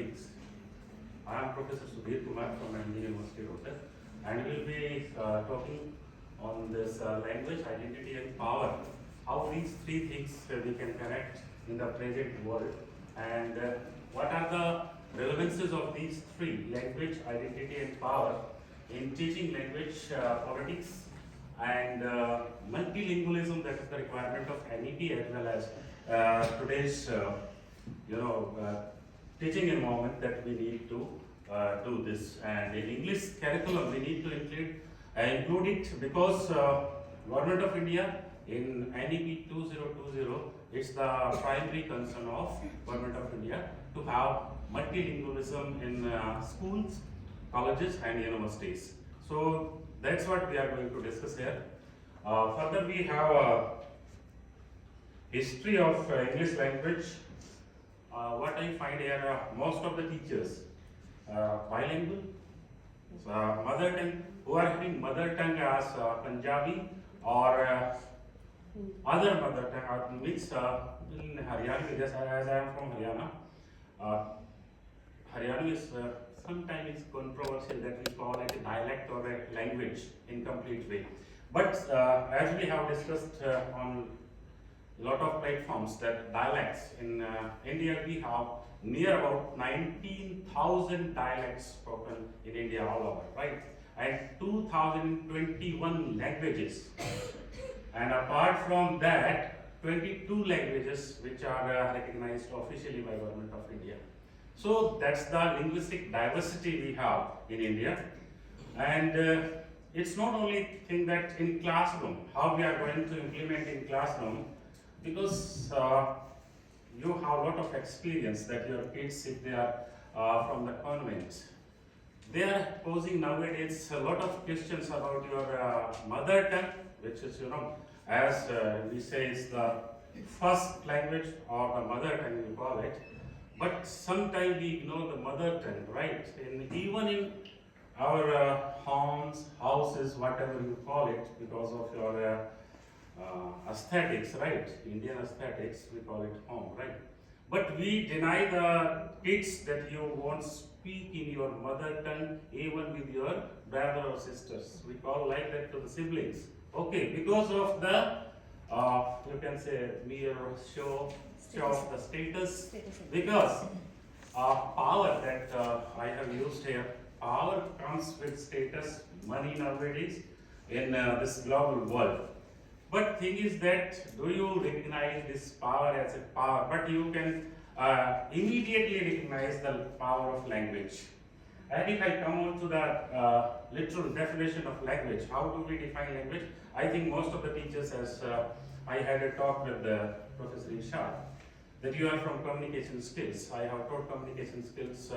colleagues. I am Professor Sudhir Kumar from MD University, Rohtak, and we will be talking on this language, identity and power, how these three things we can connect in the present world, and what are the relevances of these three, language, identity and power, in teaching language politics and multilingualism, that is the requirement of NEP as well as today's teaching environment that we need to do this. And in English curriculum we need to include it because Government of India in NEP 2020, it's the primary concern of Government of India to have multilingualism in schools, colleges and universities. So that's what we are going to discuss here. Further, we have a history of English language. What I find here, most of the teachers bilingual, mother tongue, who are having mother tongue as Punjabi or other mother tongue, means in Haryana, as I am from Haryana, Haryana is sometimes controversial that we call it a dialect or a language in complete way. But as we have discussed on a lot of platforms, that dialects in India, we have near about 19,000 dialects spoken in India all over, right? And 2021 languages. And apart from that, 22 languages which are recognized officially by Government of India. So that's the linguistic diversity we have in India. And it's not only thing that in classroom, how we are going to implement in classroom, because you have a lot of experience that your kids, if they are from the convent, they are posing nowadays a lot of questions about your mother tongue, which is, as we say, is the first language or the mother tongue we call it. But sometimes we ignore the mother tongue, right? And even in our homes, houses, whatever you call it, because of your aesthetics, right? Indian aesthetics, we call it home, right? But we deny the kids that you won't speak in your mother tongue even with your brother or sisters. We call like that to the siblings. Okay, because of the you can say mere show of the status, because power that I have used here, power comes with status, money nowadays in this global world. But thing is that, do you recognize this power as a power? But you can immediately recognize the power of language. And if I come on to the literal definition of language, how do we define language? I think most of the teachers, as I had a talk with Professor Ishaq, that you are from communication skills. I have taught communication skills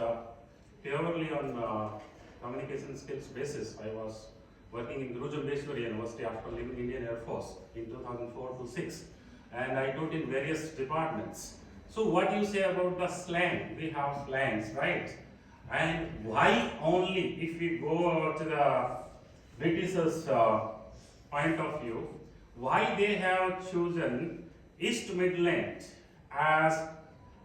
purely on communication skills basis. I was working in Guru Jambeshwari University after leaving Indian Air Force in 2004 to 6, and I taught in various departments. So what you say about the slang? We have slangs, right? And why only, if we go to the Britishers' point of view, why they have chosen East Midland as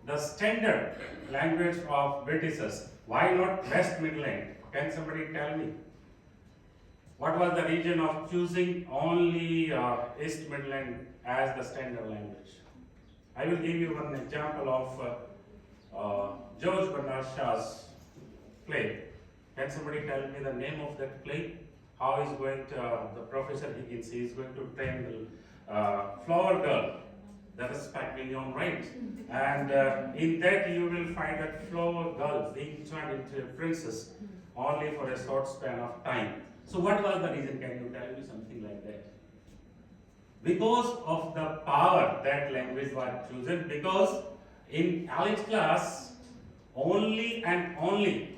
the standard language of Britishers? Why not West Midland? Can somebody tell me? What was the reason of choosing only East Midland as the standard language? I will give you one example of George Bernard Shaw's play. Can somebody tell me the name of that play? How is going to, the Professor Higgins, he is going to train the flower girl, that is Pygmalion, right? And in that you will find that flower girl being turned into a princess only for a short span of time. So what was the reason? Can you tell me something like that? Because of the power that language was chosen, because in elite class only and only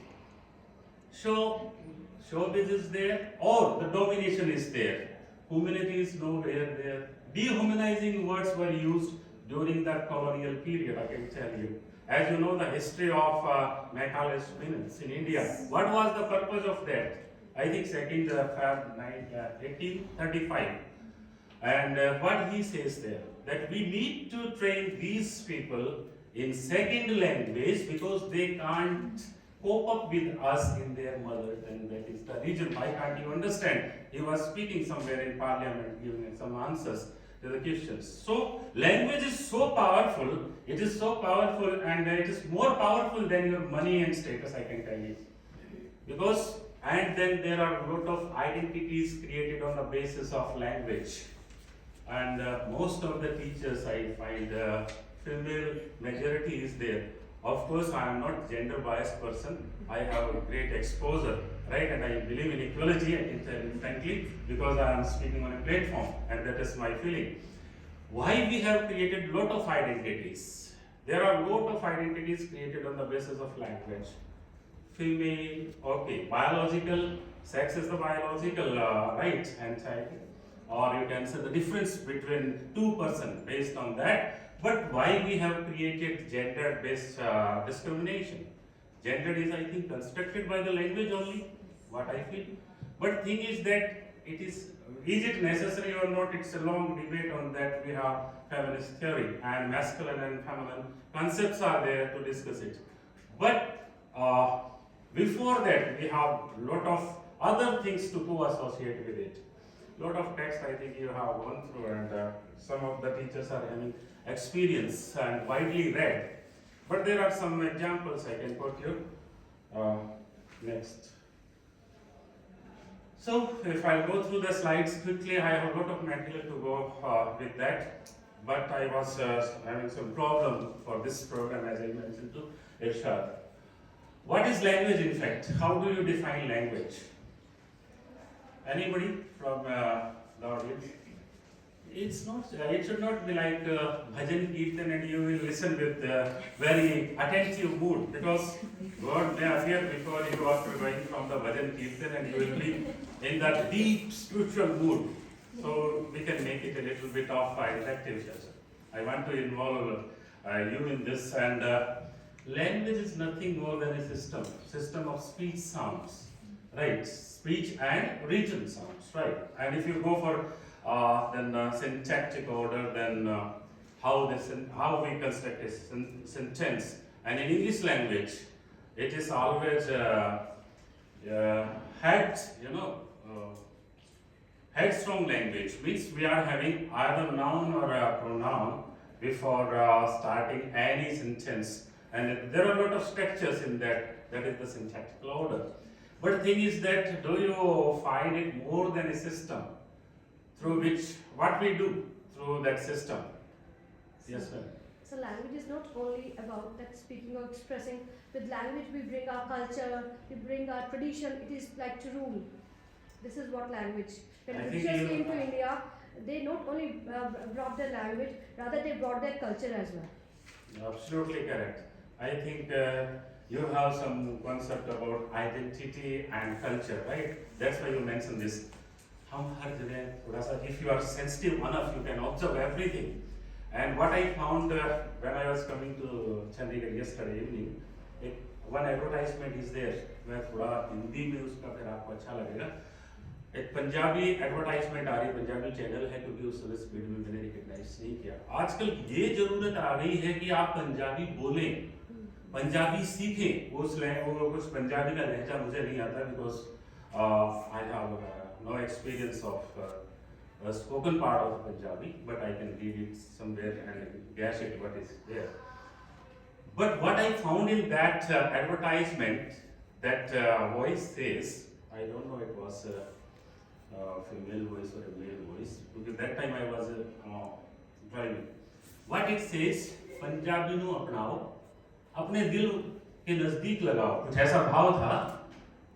showbiz is there or the domination is there. Humanity is nowhere there. Dehumanizing words were used during the colonial period, I can tell you. As you know, the history of Macaulay Minutes in India. What was the purpose of that? I think 2nd Feb 1835. And what he says there, that we need to train these people in second language because they can't cope up with us in their mother tongue. That is the reason. Why can't you understand? He was speaking somewhere in parliament, giving some answers to the questions. So language is so powerful. It is so powerful, and it is more powerful than your money and status, I can tell you. Because, and then there are a lot of identities created on the basis of language. And most of the teachers, I find, female majority is there. Of course, I am not gender biased person. I have a great exposure, right? And I believe in equality, I can tell you frankly, because I am speaking on a platform, and that is my feeling. Why we have created lot of identities? There are lot of identities created on the basis of language. Female, okay, biological, sex is the biological right and child, or you can say the difference between two persons based on that. But why we have created gender-based discrimination? Gender is, I think, constructed by the language only, what I feel. But thing is that is it necessary or not? It's a long debate on that. We have feminist theory, and masculine and feminine concepts are there to discuss it. But before that, we have lot of other things to co-associate with it. Lot of text I think you have gone through, and some of the teachers are having experience and widely read. But there are some examples I can quote you. Next. So if I go through the slides quickly, I have a lot of material to go with that. But I was having some problem for this program, as I mentioned to Irshad. What is language in fact? How do you define language? Anybody from the audience? It's not. It should not be like bhajan kirtan, and you will listen with very attentive mood, because God may appear before you after going from the bhajan kirtan, and you will be in that deep spiritual mood. So we can make it a little bit of interactive session. I want to involve you in this, and language is nothing more than a system of speech sounds, right? Speech and written sounds, right? And if you go for then syntactic order, then how we construct a sentence. And in English language, it is always headstrong language, means we are having either noun or a pronoun before starting any sentence. And there are a lot of structures in that. That is the syntactical order. But the thing is that, do you find it more than a system through which what we do through that system? Yes, ma'am. So language is not only about that speaking or expressing. With language we bring our culture, we bring our tradition. It is like to rule. This is what language. When Britishers came to India, they not only brought their language, rather they brought their culture as well. Absolutely correct. I think you have some concept about identity and culture, right? That's why you mentioned this. If you are sensitive enough, you can observe everything. And what I found when I was coming to Chandigarh yesterday evening, one advertisement is there. मैं थोड़ा हिंदी में उसका फिर आपको अच्छा लगेगा. एक Punjabi advertisement आ रही है, पंजाबी चैनल है, क्योंकि उस स्पीड में मैंने रिकॉग्नाइज नहीं किया. आजकल ये जरूरत आ गई है कि आप पंजाबी बोलें, पंजाबी सीखें. उस पंजाबी का लहजा मुझे नहीं आता, because I have no experience of a spoken part of Punjabi, but I can read it somewhere and guess it what is there. But what I found in that advertisement, that voice says, I don't know it was a female voice or a male voice, because that time I was driving. What it says, Punjabi नु अपनाओ, अपने दिल के नजदीक लगाओ, कुछ ऐसा भाव था,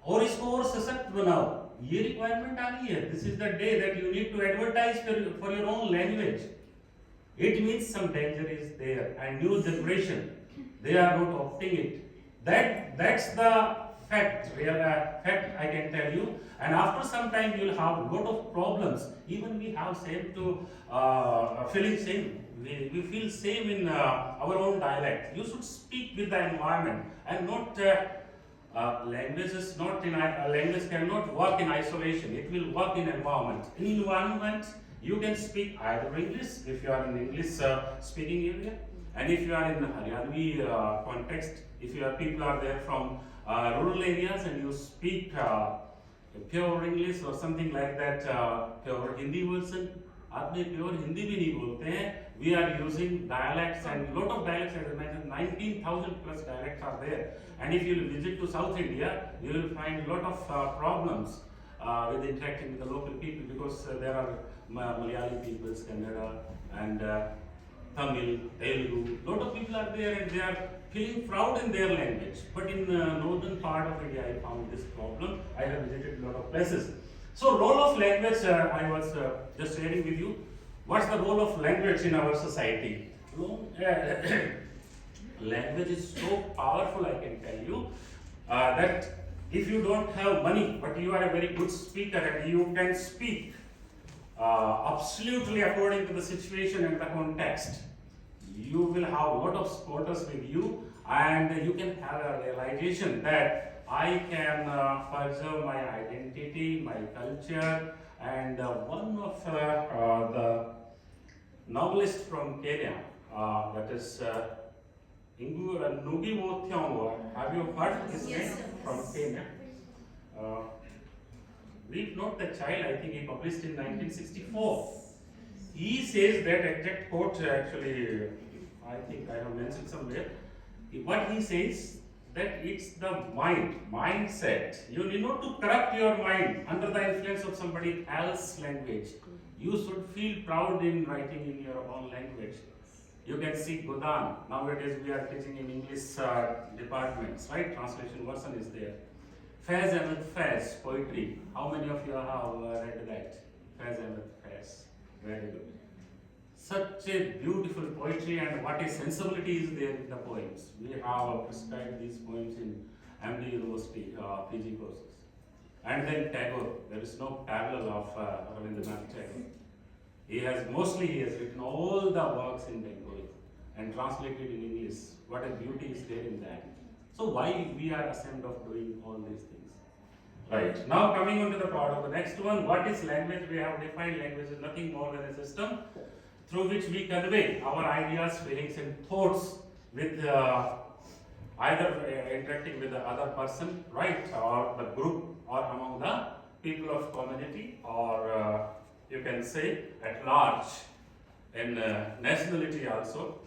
और इसको और सशक्त बनाओ. ये रिक्वायरमेंट आ गई है. This is the day that you need to advertise for your own language. It means some danger is there, and new generation they are not opting it. That's the fact, real fact I can tell you. And after some time you will have a lot of problems. Even we have same to feeling same. We feel same in our own dialect. You should speak with the environment, and not language is not in language cannot work in isolation. It will work in environment. In environment, you can speak either English if you are in English speaking area, And if you are in Haryanvi context, if your people are there from rural areas and you speak pure English or something like that, pure Hindi version, आपने pure Hindi भी नहीं बोलते हैं. We are using dialects and lot of dialects. As I mentioned, 19,000 plus dialects are there. And if you visit to South India, you will find a lot of problems with interacting with the local people, because there are Malayali peoples, Kannada, and Tamil, Telugu. Lot of people are there and they are feeling proud in their language. But in northern part of India, I found this problem. I have visited a lot of places. So role of language, I was just sharing with you. What's the role of language in our society? Language is so powerful, I can tell you, that if you don't have money, but you are a very good speaker and you can speak absolutely according to the situation and the context, you will have a lot of supporters with you, and you can have a realization that I can preserve my identity, my culture. And one of the novelists from Kenya, that is Ngugi wa Thiong'o. Have you heard his name? From Kenya? Read Not the Child, I think he published in 1964. He says that exact quote, actually, I think I have mentioned somewhere. What he says, that it's the mindset. You need not to corrupt your mind under the influence of somebody else's language. You should feel proud in writing in your own language. You can see Godan. Nowadays we are teaching in English departments, right? Translation version is there. Faiz Ahmed Faiz, poetry. How many of you have read that? Faiz Ahmed Faiz. Very good. Such a beautiful poetry, and what a sensibility is there in the poems. We have prescribed these poems in MD University, PG courses. And then Tagore, there is no parallel of Rabindranath Tagore. He has written all the works in Bengali and translated in English. What a beauty is there in that. So why we are ashamed of doing all these things? Right. Now coming on to the part of the next one, what is language? We have defined language is nothing more than a system through which we convey our ideas, feelings and thoughts with either interacting with the other person, right, or the group, or among the people of community, or you can say at large in nationality also.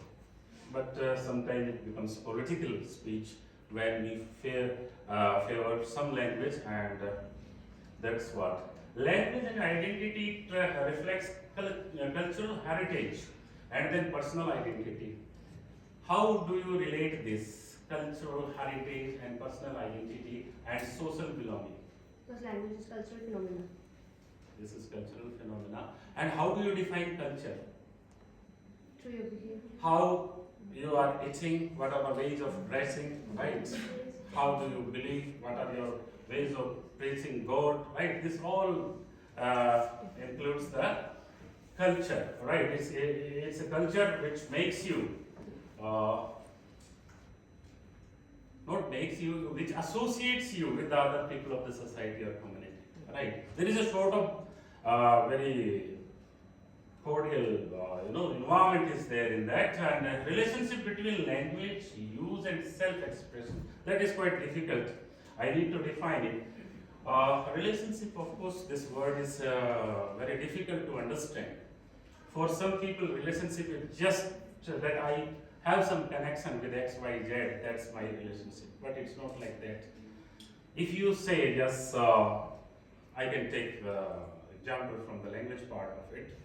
But sometimes it becomes political speech when we favor some language, and that's what. Language and identity reflects cultural heritage and then personal identity. How do you relate this cultural heritage and personal identity and social belonging? Because language is cultural phenomena. This is cultural phenomena. And how do you define culture? Through your behavior. How you are eating, what are the ways of dressing, right? How do you believe, what are your ways of praising God, right? This all includes the culture, right? It's a culture which makes you, which associates you with the other people of the society or community, right? There is a sort of very cordial, environment is there in that, and relationship between language, use and self-expression, that is quite difficult. I need to define it. Relationship, of course, this word is very difficult to understand. For some people, relationship is just that I have some connection with X, Y, Z, that's my relationship, but it's not like that. If you say, yes, I can take the example from the language part of it.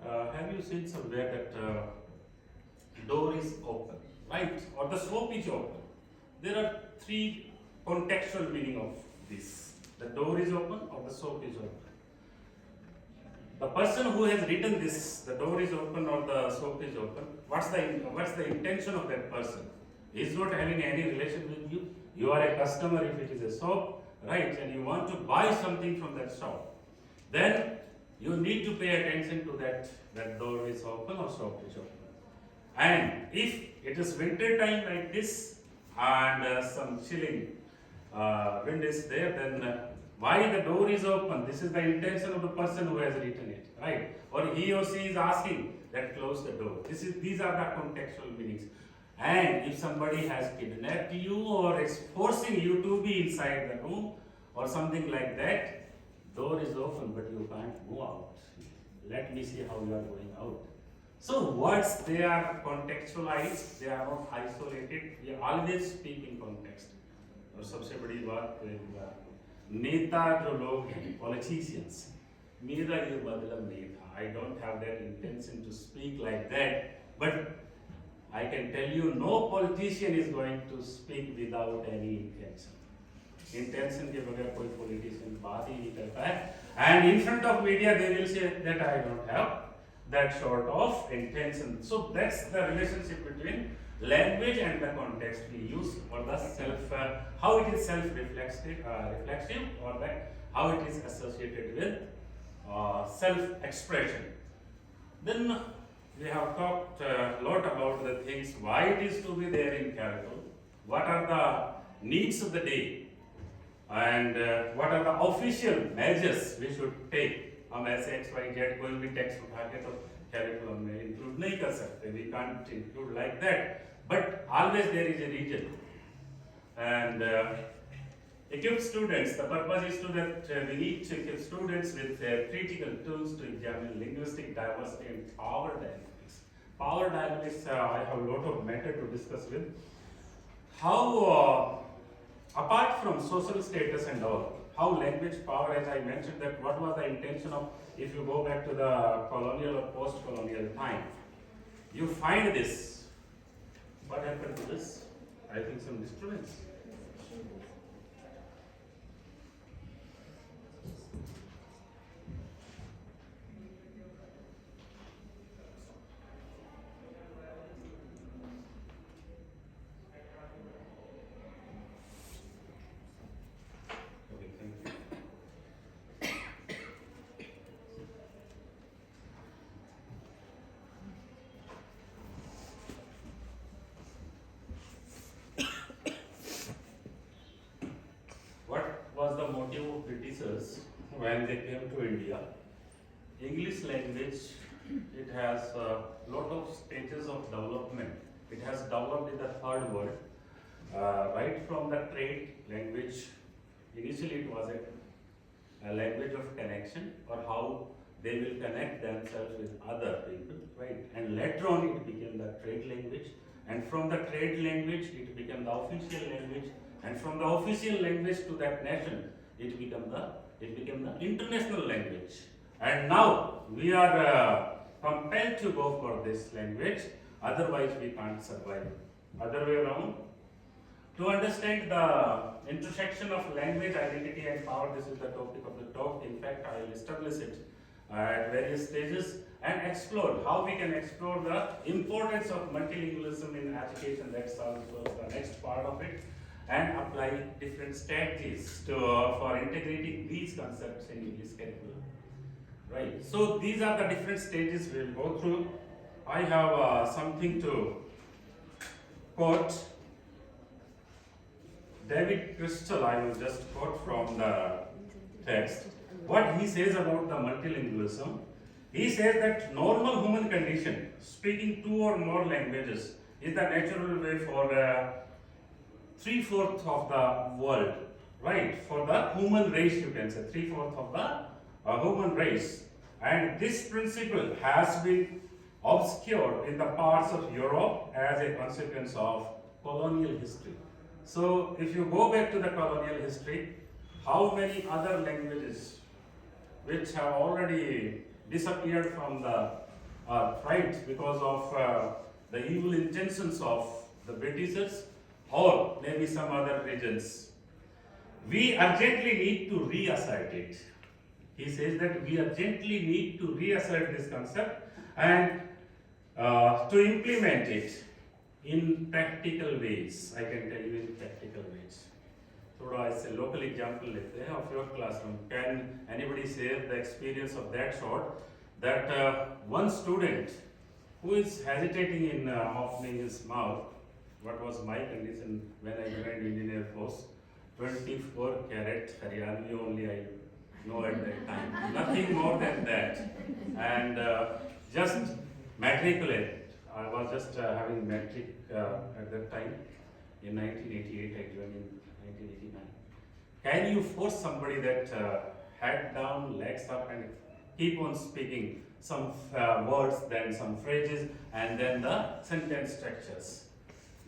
Have you seen somewhere that door is open, right? Or the soap is open? There are three contextual meaning of this. The door is open or the soap is open. The person who has written this, the door is open or the soap is open, what's the intention of that person? He is not having any relation with you. You are a customer if it is a soap, right? And you want to buy something from that shop. Then you need to pay attention to that door is open or soap is open. And if it is winter time like this and some chilling wind is there, then why the door is open? This is the intention of the person who has written it, right? Or he or she is asking, that close the door. These are the contextual meanings. And if somebody has kidnapped you or is forcing you to be inside the room or something like that, door is open but you can't move out. Let me see how you are going out. So words, they are contextualized, they are not isolated. We always speak in context. और सबसे बड़ी बात नेता जो लोग हैं, politicians, मेरा ये मतलब नहीं था. I don't have that intention to speak like that, but I can tell you no politician is going to speak without any intention. Intention के बगैर कोई politician बात ही नहीं करता है. And in front of media they will say that I don't have that sort of intention. So that's the relationship between language and the context we use, or the how it is self-reflexive, or that how it is associated with self-expression. Then we have talked a lot about the things, why it is to be there in curriculum, what are the needs of the day, and what are the official measures we should take. हम ऐसे XYZ कोई भी text उठा के तो curriculum में include नहीं कर सकते. We can't include like that. But always there is a reason. And equip students, the purpose is to that we need to equip students with critical tools to examine linguistic diversity and power dynamics. Power dynamics, I have a lot of matter to discuss with. How, apart from social status and all, how language power, as I mentioned, that what was the intention of, if you go back to the colonial or post-colonial time, you find this. What happened to this? I think some disturbance. Okay, thank you. What was the motive of Britishers when they came to India? English language, it has a lot of stages of development. It has developed in the third world, right from the trade language. Initially it was a language of connection, or how they will connect themselves with other people, right? And later on it became the trade language, and from the trade language it became the official language, and from the official language to that nation it became the international language. And now we are compelled to go for this language, otherwise we can't survive. Other way around, to understand the intersection of language, identity and power, this is the topic of the talk. In fact, I will establish it at various stages and explore how we can explore the importance of multilingualism in education. That's also the next part of it, and apply different strategies for integrating these concepts in English curriculum. Right. So these are the different stages we will go through. I have something to quote. David Crystal, I will just quote from the text. What he says about the multilingualism, he says that normal human condition, speaking two or more languages, is the natural way for 3/4 of the world, right? For the human race, you can say 3/4 of the human race. And this principle has been obscured in the parts of Europe as a consequence of colonial history. So if you go back to the colonial history, how many other languages which have already disappeared from the earth, right, because of the evil intentions of the Britishers or maybe some other regions, we urgently need to reassert it. He says that we urgently need to reassert this concept and to implement it in practical ways. I can tell you in practical ways. थोड़ा ऐसे local example लेते हैं of your classroom. Can anybody share the experience of that sort? That one student who is hesitating in opening his mouth. What was my condition when I joined Indian Air Force? 24 karat Haryani only I know at that time. Nothing more than that. And just matriculate. I was just having matric at that time in 1988. I joined in 1989. Can you force somebody that head down, legs up, and keep on speaking some words, then some phrases, and then the sentence structures?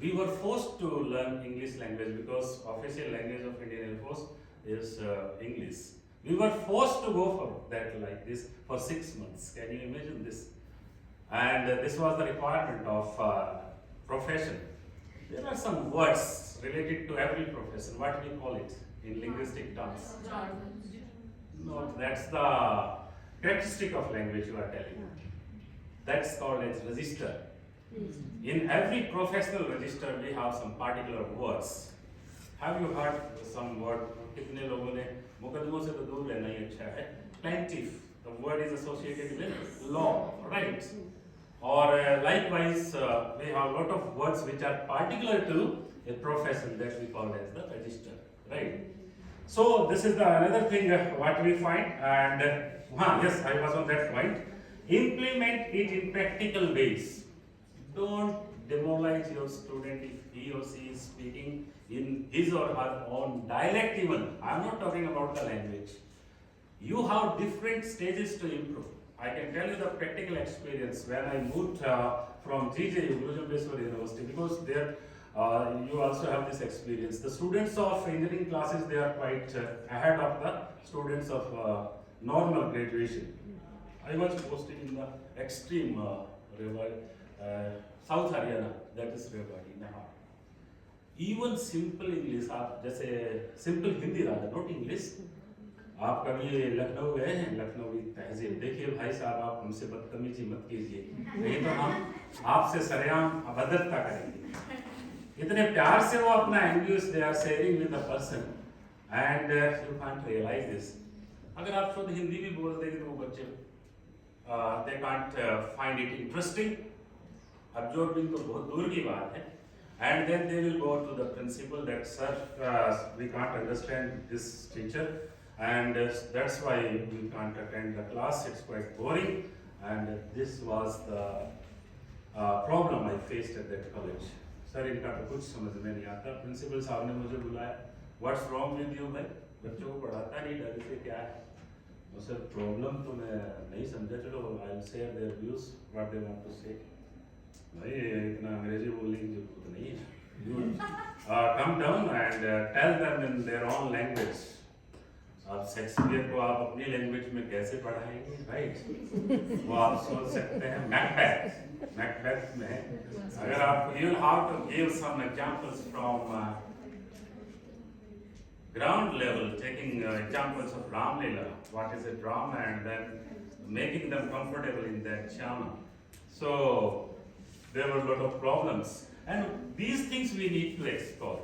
We were forced to learn English language because official language of Indian Air Force is English. We were forced to go for that like this for 6 months. Can you imagine this? And this was the requirement of profession. There are some words related to every profession. What we call it in linguistic terms? No, that's the characteristic of language you are telling. That's called as register. In every professional register, we have some particular words. Have you heard some word? कितने लोगों ने मुकदमों से तो दूर रहना ही अच्छा है. Plaintiff. The word is associated with law, right? Or likewise, we have a lot of words which are particular to a profession that we call as the register, right? So this is the another thing what we find, and yes, I was on that point. Implement it in practical ways. Don't demoralize your student if he or she is speaking in his or her own dialect even. I am not talking about the language. You have different stages to improve. I can tell you the practical experience when I moved from GJU, Guru University, because there you also have this experience. The students of engineering classes, they are quite ahead of the students of normal graduation. I was posted in the extreme South Haryana, that is Rewari, Nahar. Even simple English, आप जैसे simple Hindi rather, not English. आप कभी लखनऊ गए हैं? लखनवी तहजीब देखिए भाई साहब, आप हमसे बदतमीजी मत कीजिए, नहीं तो हम आपसे सरेआम अभद्रता करेंगे. इतने प्यार से वो अपना English they are sharing with the person, and you can't realize this. अगर आप शुद्ध हिंदी भी बोल देंगे तो वो बच्चे they can't find it interesting. Absorbing तो बहुत दूर की बात है. And then they will go to the principal that sir, we can't understand this teacher, and that's why we can't attend the class. It's quite boring, and this was the problem I faced at that college. Sir, इनका तो कुछ समझ में नहीं आता. Principal साहब ने मुझे बुलाया. What's wrong with you, भाई? बच्चों को पढ़ाता नहीं, डर से क्या है? सर प्रॉब्लम तो मैं नहीं समझा. चलो I'll share their views, what they want to say. भाई इतना अंग्रेजी बोलने की जरूरत नहीं है. You come down and tell them in their own language. आप शेक्सपियर को आप अपनी लैंग्वेज में कैसे पढ़ाएंगे, राइट? वो आप सोच सकते हैं मैकबेथ में अगर आप you have to give some examples from ground level, taking examples of Ramlila, what is a drama, and then making them comfortable in that genre. So there were a lot of problems, and these things we need to explore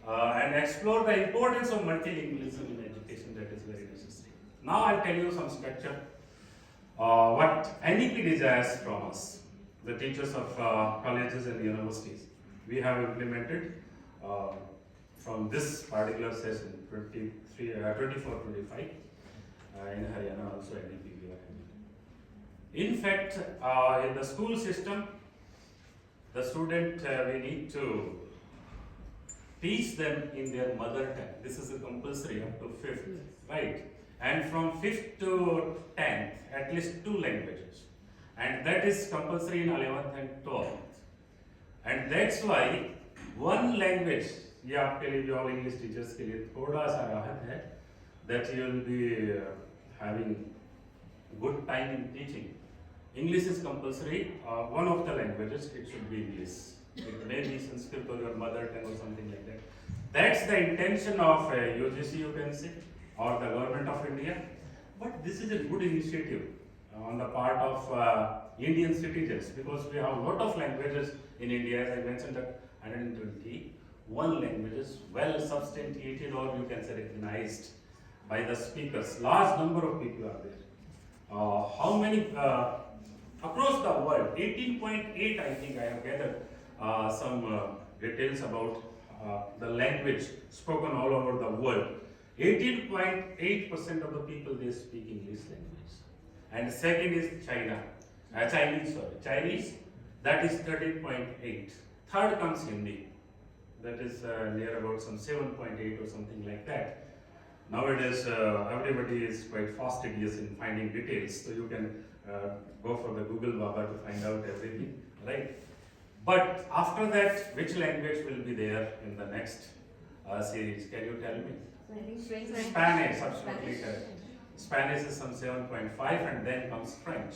and explore the importance of multilingualism in education. That is very necessary. Now I'll tell you some structure, what NEP desires from us, the teachers of colleges and universities. We have implemented from this particular session, 24-25, in Haryana also NEP we are having. In fact, in the school system, the student, we need to teach them in their mother tongue. This is a compulsory up to 5th, right? And from 5th to 10th, at least 2 languages. And that is compulsory in 11th and 12th. And that's why one language, ये आपके लिए जो all English teachers के लिए थोड़ा सा राहत है, that you will be having good time in teaching. English is compulsory. One of the languages, it should be English. It may be Sanskrit or your mother tongue or something like that. That's the intention of UGC, you can say, or the government of India. But this is a good initiative on the part of Indian citizens, because we have a lot of languages in India. As I mentioned, that 121 languages, well substantiated, or you can say recognized by the speakers. Large number of people are there. How many? Across the world, 18.8, I think I have gathered some details about the language spoken all over the world. 18.8% of the people, they speak English language. And second is China. Chinese, that is 13.8. Third comes Hindi, that is near about some 7.8 or something like that. Nowadays, everybody is quite fastidious in finding details, so you can go for the Google Baba to find out everything, right? But after that, which language will be there in the next series? Can you tell me? French. Spanish, absolutely correct. Spanish is some 7.5, and then comes French.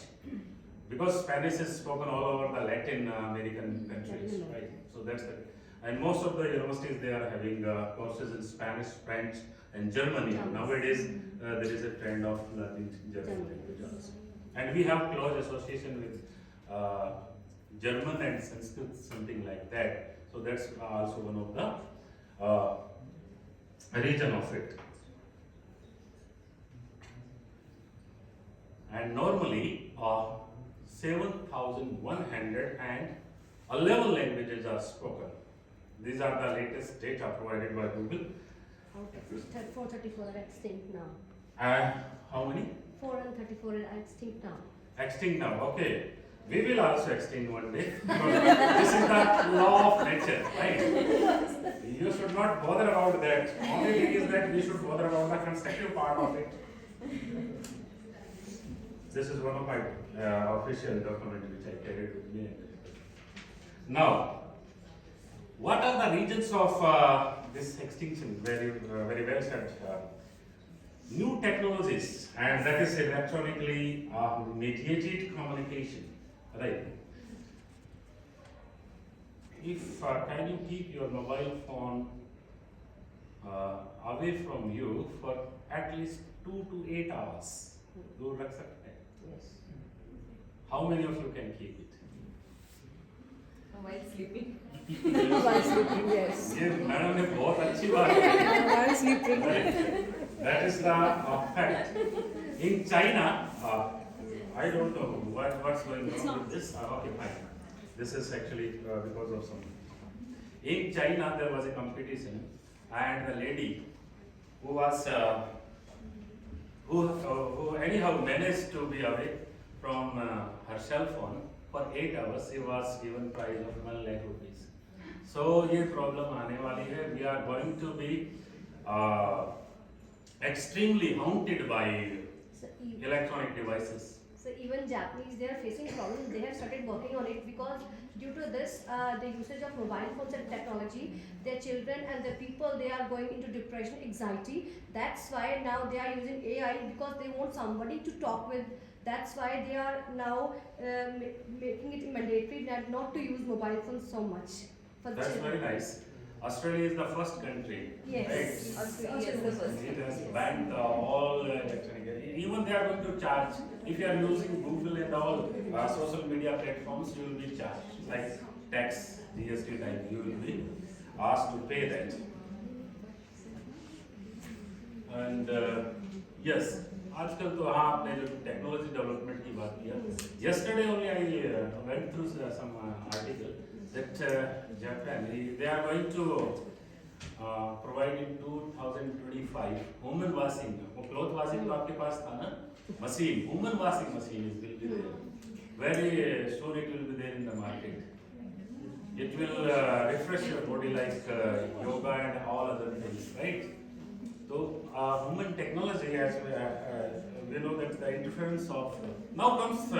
Because Spanish is spoken all over the Latin American countries, right? So that's the, and most of the universities, they are having courses in Spanish, French, and Germany. Nowadays, there is a trend of learning German language also. And we have close association with German and Sanskrit, something like that. So that's also one of the region of it. And normally, 7,111 languages are spoken. These are the latest data provided by Google. Out of 434 are extinct now. How many? 434 are extinct now. Extinct now, okay. We will also extinct one day. Because this is the law of nature, right? You should not bother about that. Only thing is that we should bother about the constructive part of it. This is one of my official documents which I carried with me. Now, what are the regions of this extinction? Very well said. New technologies, and that is electronically mediated communication, right? If can you keep your mobile phone away from you for at least 2 to 8 hours? दूर रख सकते हैं? Yes. How many of you can keep it? While sleeping. While sleeping, yes. ये madam ने बहुत अच्छी बात की. While sleeping. That is the fact. In China, I don't know what's going on with this. Okay, fine. This is actually because of some. In China, there was a competition, and the lady who was who anyhow managed to be away from her cell phone for 8 hours. She was given prize of 1 lakh rupees. So ये problem आने वाली है. We are going to be extremely haunted by electronic devices. So even Japanese, they are facing problems. They have started working on it because due to this, the usage of mobile phones and technology, their children and the people, they are going into depression, anxiety. That's why now they are using AI because they want somebody to talk with. That's why they are now making it mandatory not to use mobile phones so much. For That's children. very nice. Australia is the first country. Yes. Right? Australia is the first. It has banned all electronic. Even they are going to charge. If you are using Google and all social media platforms, you will be charged. Like tax, GST type, you will be asked to pay that. And yes, आजकल तो हाँ आपने जो technology development की बात किया. Yesterday only I went through some article that Japan, they are going to provide in 2025 woman washing. वो cloth washing तो आपके पास था ना? Machine, woman washing machine will be there. Very soon it will be there in the market. It will refresh your body like yoga and all other things, right? So woman technology, as we know that the interference of now comes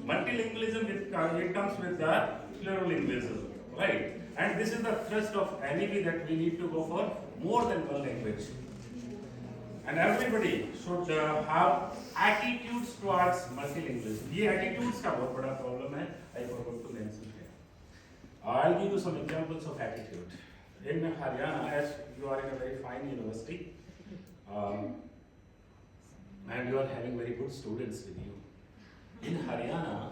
multilingualism. It comes with the plurilingualism, right? And this is the thrust of NEP, that we need to go for more than one language. And everybody should have attitudes towards multilingualism. ये attitudes का बहुत बड़ा problem है. I forgot to mention here. I'll give you some examples of attitude. In Haryana, as you are in a very fine university, and you are having very good students with you. In Haryana,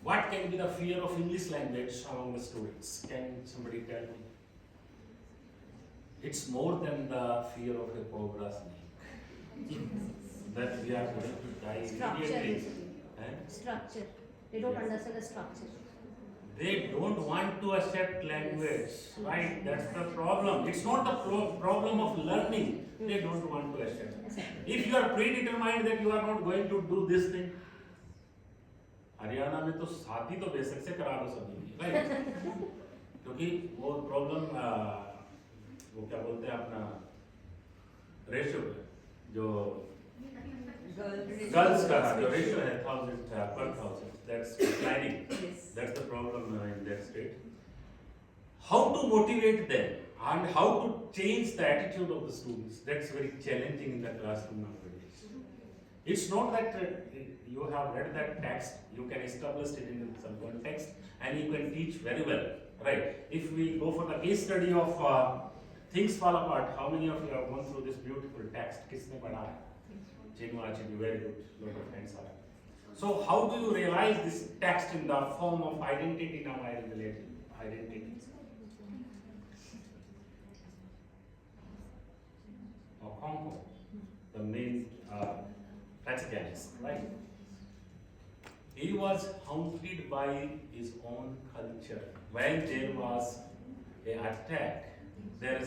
what can be the fear of English language among the students? Can somebody tell me? It's more than the fear of a cobra snake. That we are going to die Structure. immediately. Eh? Structure. They don't understand the structure. They don't want to accept language, right? That's the problem. It's not the problem of learning. They don't want to accept. If you are predetermined that you are not going to do this thing, Haryana में तो शादी तो बेशक से करा दो सभी की, राइट? क्योंकि वो प्रॉब्लम वो क्या बोलते हैं अपना रेशियो जो गर्ल्स का जो रेशियो है 1000 per 1000, that's declining. Yes. That's the problem in that state. How to motivate them and how to change the attitude of the students, that's very challenging in the classroom nowadays. It's not that you have read that text, you can establish it in some context and you can teach very well, right? If we go for the case study of Things Fall Apart, how many of you have gone through this beautiful text? Kisne padha hai? Chinua Achebe, very good, lot of hands are. So how do you realize this text in the form of identity now? I relate identity. Or Congo, the main protagonist, right? He was haunted by his own culture. When there was an attack, there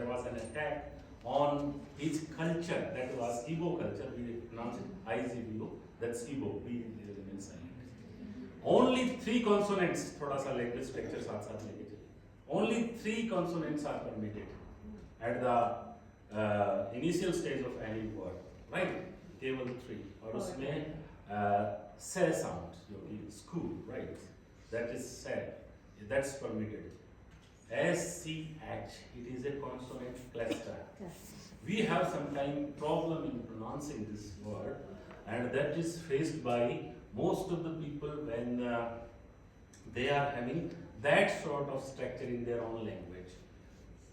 was an attack on his culture, that was Igbo culture, we pronounce it Izbo, that's Igbo, we remain silent. Only 3 consonants, thoda sa language structure saath saath leke chale. Only 3 consonants are permitted at the initial stage of any word, right? Keval 3, और उसमें se sound, जो कि school, right? That is se, that's permitted. SCH, it is a consonant cluster. We have sometimes problem in pronouncing this word, and that is faced by most of the people when they are having that sort of structure in their own language.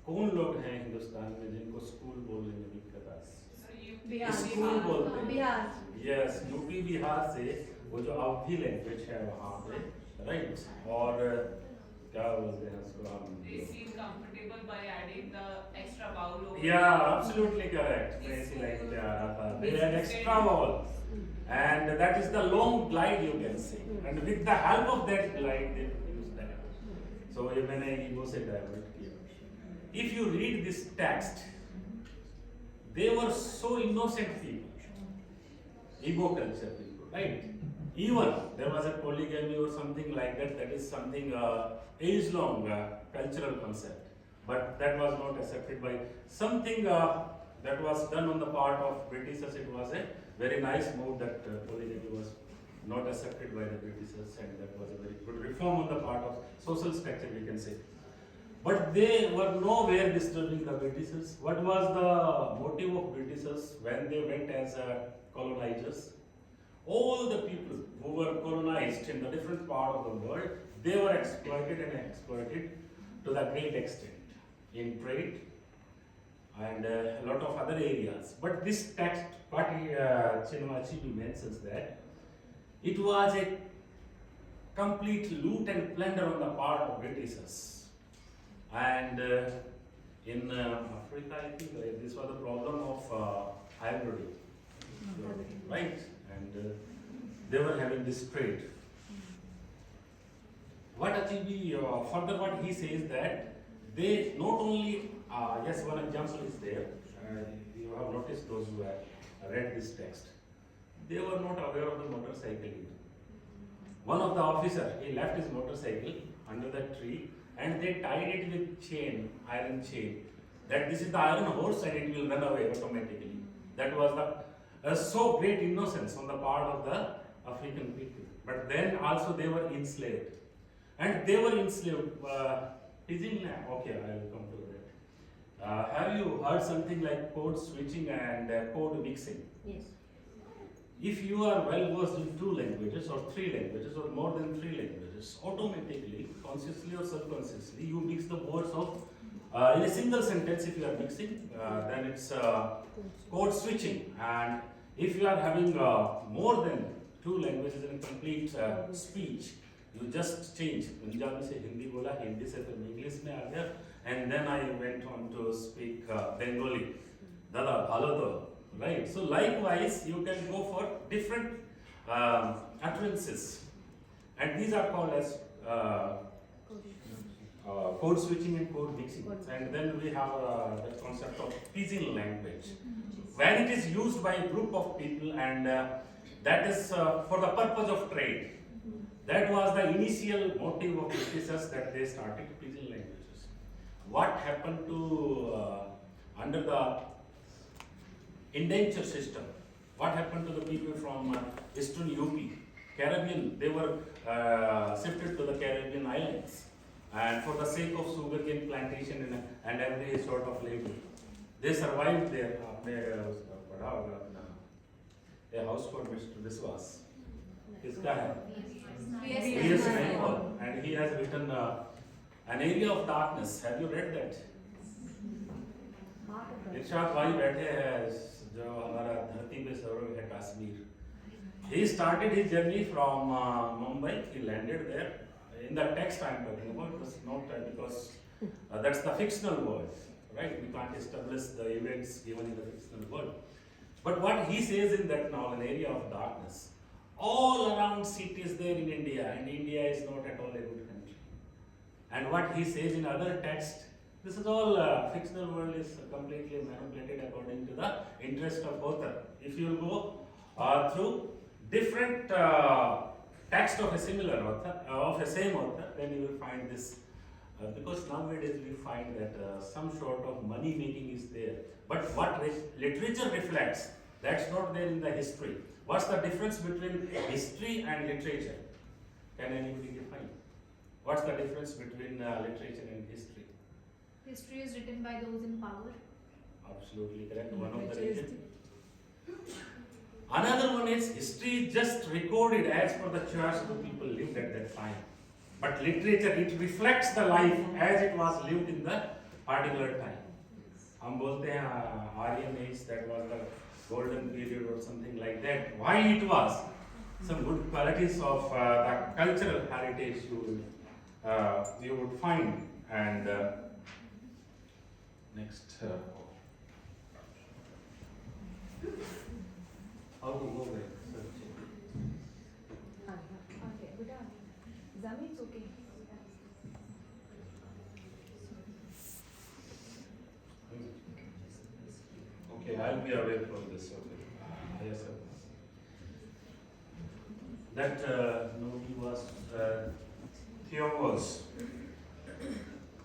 कौन लोग हैं हिंदुस्तान में जिनको school बोलने में दिक्कत आती है? बिहार स्कूल बोलते हैं। बिहार यस, यूपी बिहार से वो जो अवधी लैंग्वेज है वहाँ पे, राइट? और क्या बोलते हैं उसको हम? They seem comfortable by adding the extra vowel over. Yeah, absolutely correct. ऐसी लाइन पे आ रहा था. They had extra vowel, and that is the long glide you can say. And with the help of that glide, they produce that. So ये मैंने ego से divert किया. If you read this text, they were so innocent people, Igbo culture people, right? Even there was a polygamy or something like that. That is something age-long cultural concept, but that was not accepted by something that was done on the part of Britishers. It was a very nice move that polygamy was not accepted by the Britishers, and that was a very good reform on the part of social structure, we can say. But they were nowhere disturbing the Britishers. What was the motive of Britishers when they went as colonizers? All the people who were colonized in the different part of the world, they were exploited and exploited to the great extent in trade and a lot of other areas. But this text, what Chinua Achebe mentions that it was a complete loot and plunder on the part of Britishers. And in Africa, I think this was the problem of ivory, right? And they were having this trade. What Achebe, further what he says that they not only, yes, one example is there, you have noticed those who have read this text, they were not aware of the motorcycle. One of the officer, he left his motorcycle under that tree and they tied it with chain, iron chain, that this is the iron horse and it will run away automatically. That was the so great innocence on the part of the African people. But then also they were enslaved. And they were enslaved. Okay, I will come to that. Have you heard something like code switching and code mixing? Yes. If you are well versed in 2 languages or 3 languages or more than 3 languages, automatically, consciously or subconsciously, you mix the words of in a single sentence. If you are mixing, then it's code switching. And if you are having more than 2 languages in a complete speech, you just change. Punjabi se Hindi bola, Hindi se फिर English में आ गया, and then I went on to speak Bengali. Dada, bhalo to, right? So likewise, you can go for different utterances, and these are called as code switching and code mixing. And then we have the concept of pidgin language, when it is used by a group of people, and that is for the purpose of trade. That was the initial motive of Britishers that they started pidgin languages. What happened to under the indenture system? What happened to the people from eastern UP, Caribbean? They were shifted to the Caribbean islands, and for the sake of sugarcane plantation and every sort of labor, they survived there. A house called Mr. Biswas. किसका है? B.S. Naipaul, and he has written an area of darkness. Have you read that? इरशाद भाई बैठे हैं जो हमारा धरती पे सर्व है Kashmir. He started his journey from Mumbai. He landed there. In the text I'm talking about, it was not because that's the fictional world, right? We can't establish the events given in the fictional world. But what he says in that novel, an area of darkness, all around cities there in India, and India is not at all a good country. And what he says in other texts, this is all fictional world is completely manipulated according to the interest of author. If you go through different text of a similar author, of a same author, then you will find this. Because nowadays we find that some sort of money making is there. But what literature reflects, that's not there in the history. What's the difference between history and literature? Can anybody define? What's the difference between literature and history? History is written by those in power. Absolutely correct. One of the reasons. Another one is history just recorded as per the choice of the people lived at that time. But literature, it reflects the life as it was lived in the particular time. हम बोलते हैं Aryan age, that was the golden period or something like that. Why it was? Some good qualities of the cultural heritage you would find. And next, how to go back? Okay, बेटा, ज़मीन okay. Okay, I'll be aware for this. Okay. Yes, sir. That nobody was Theos.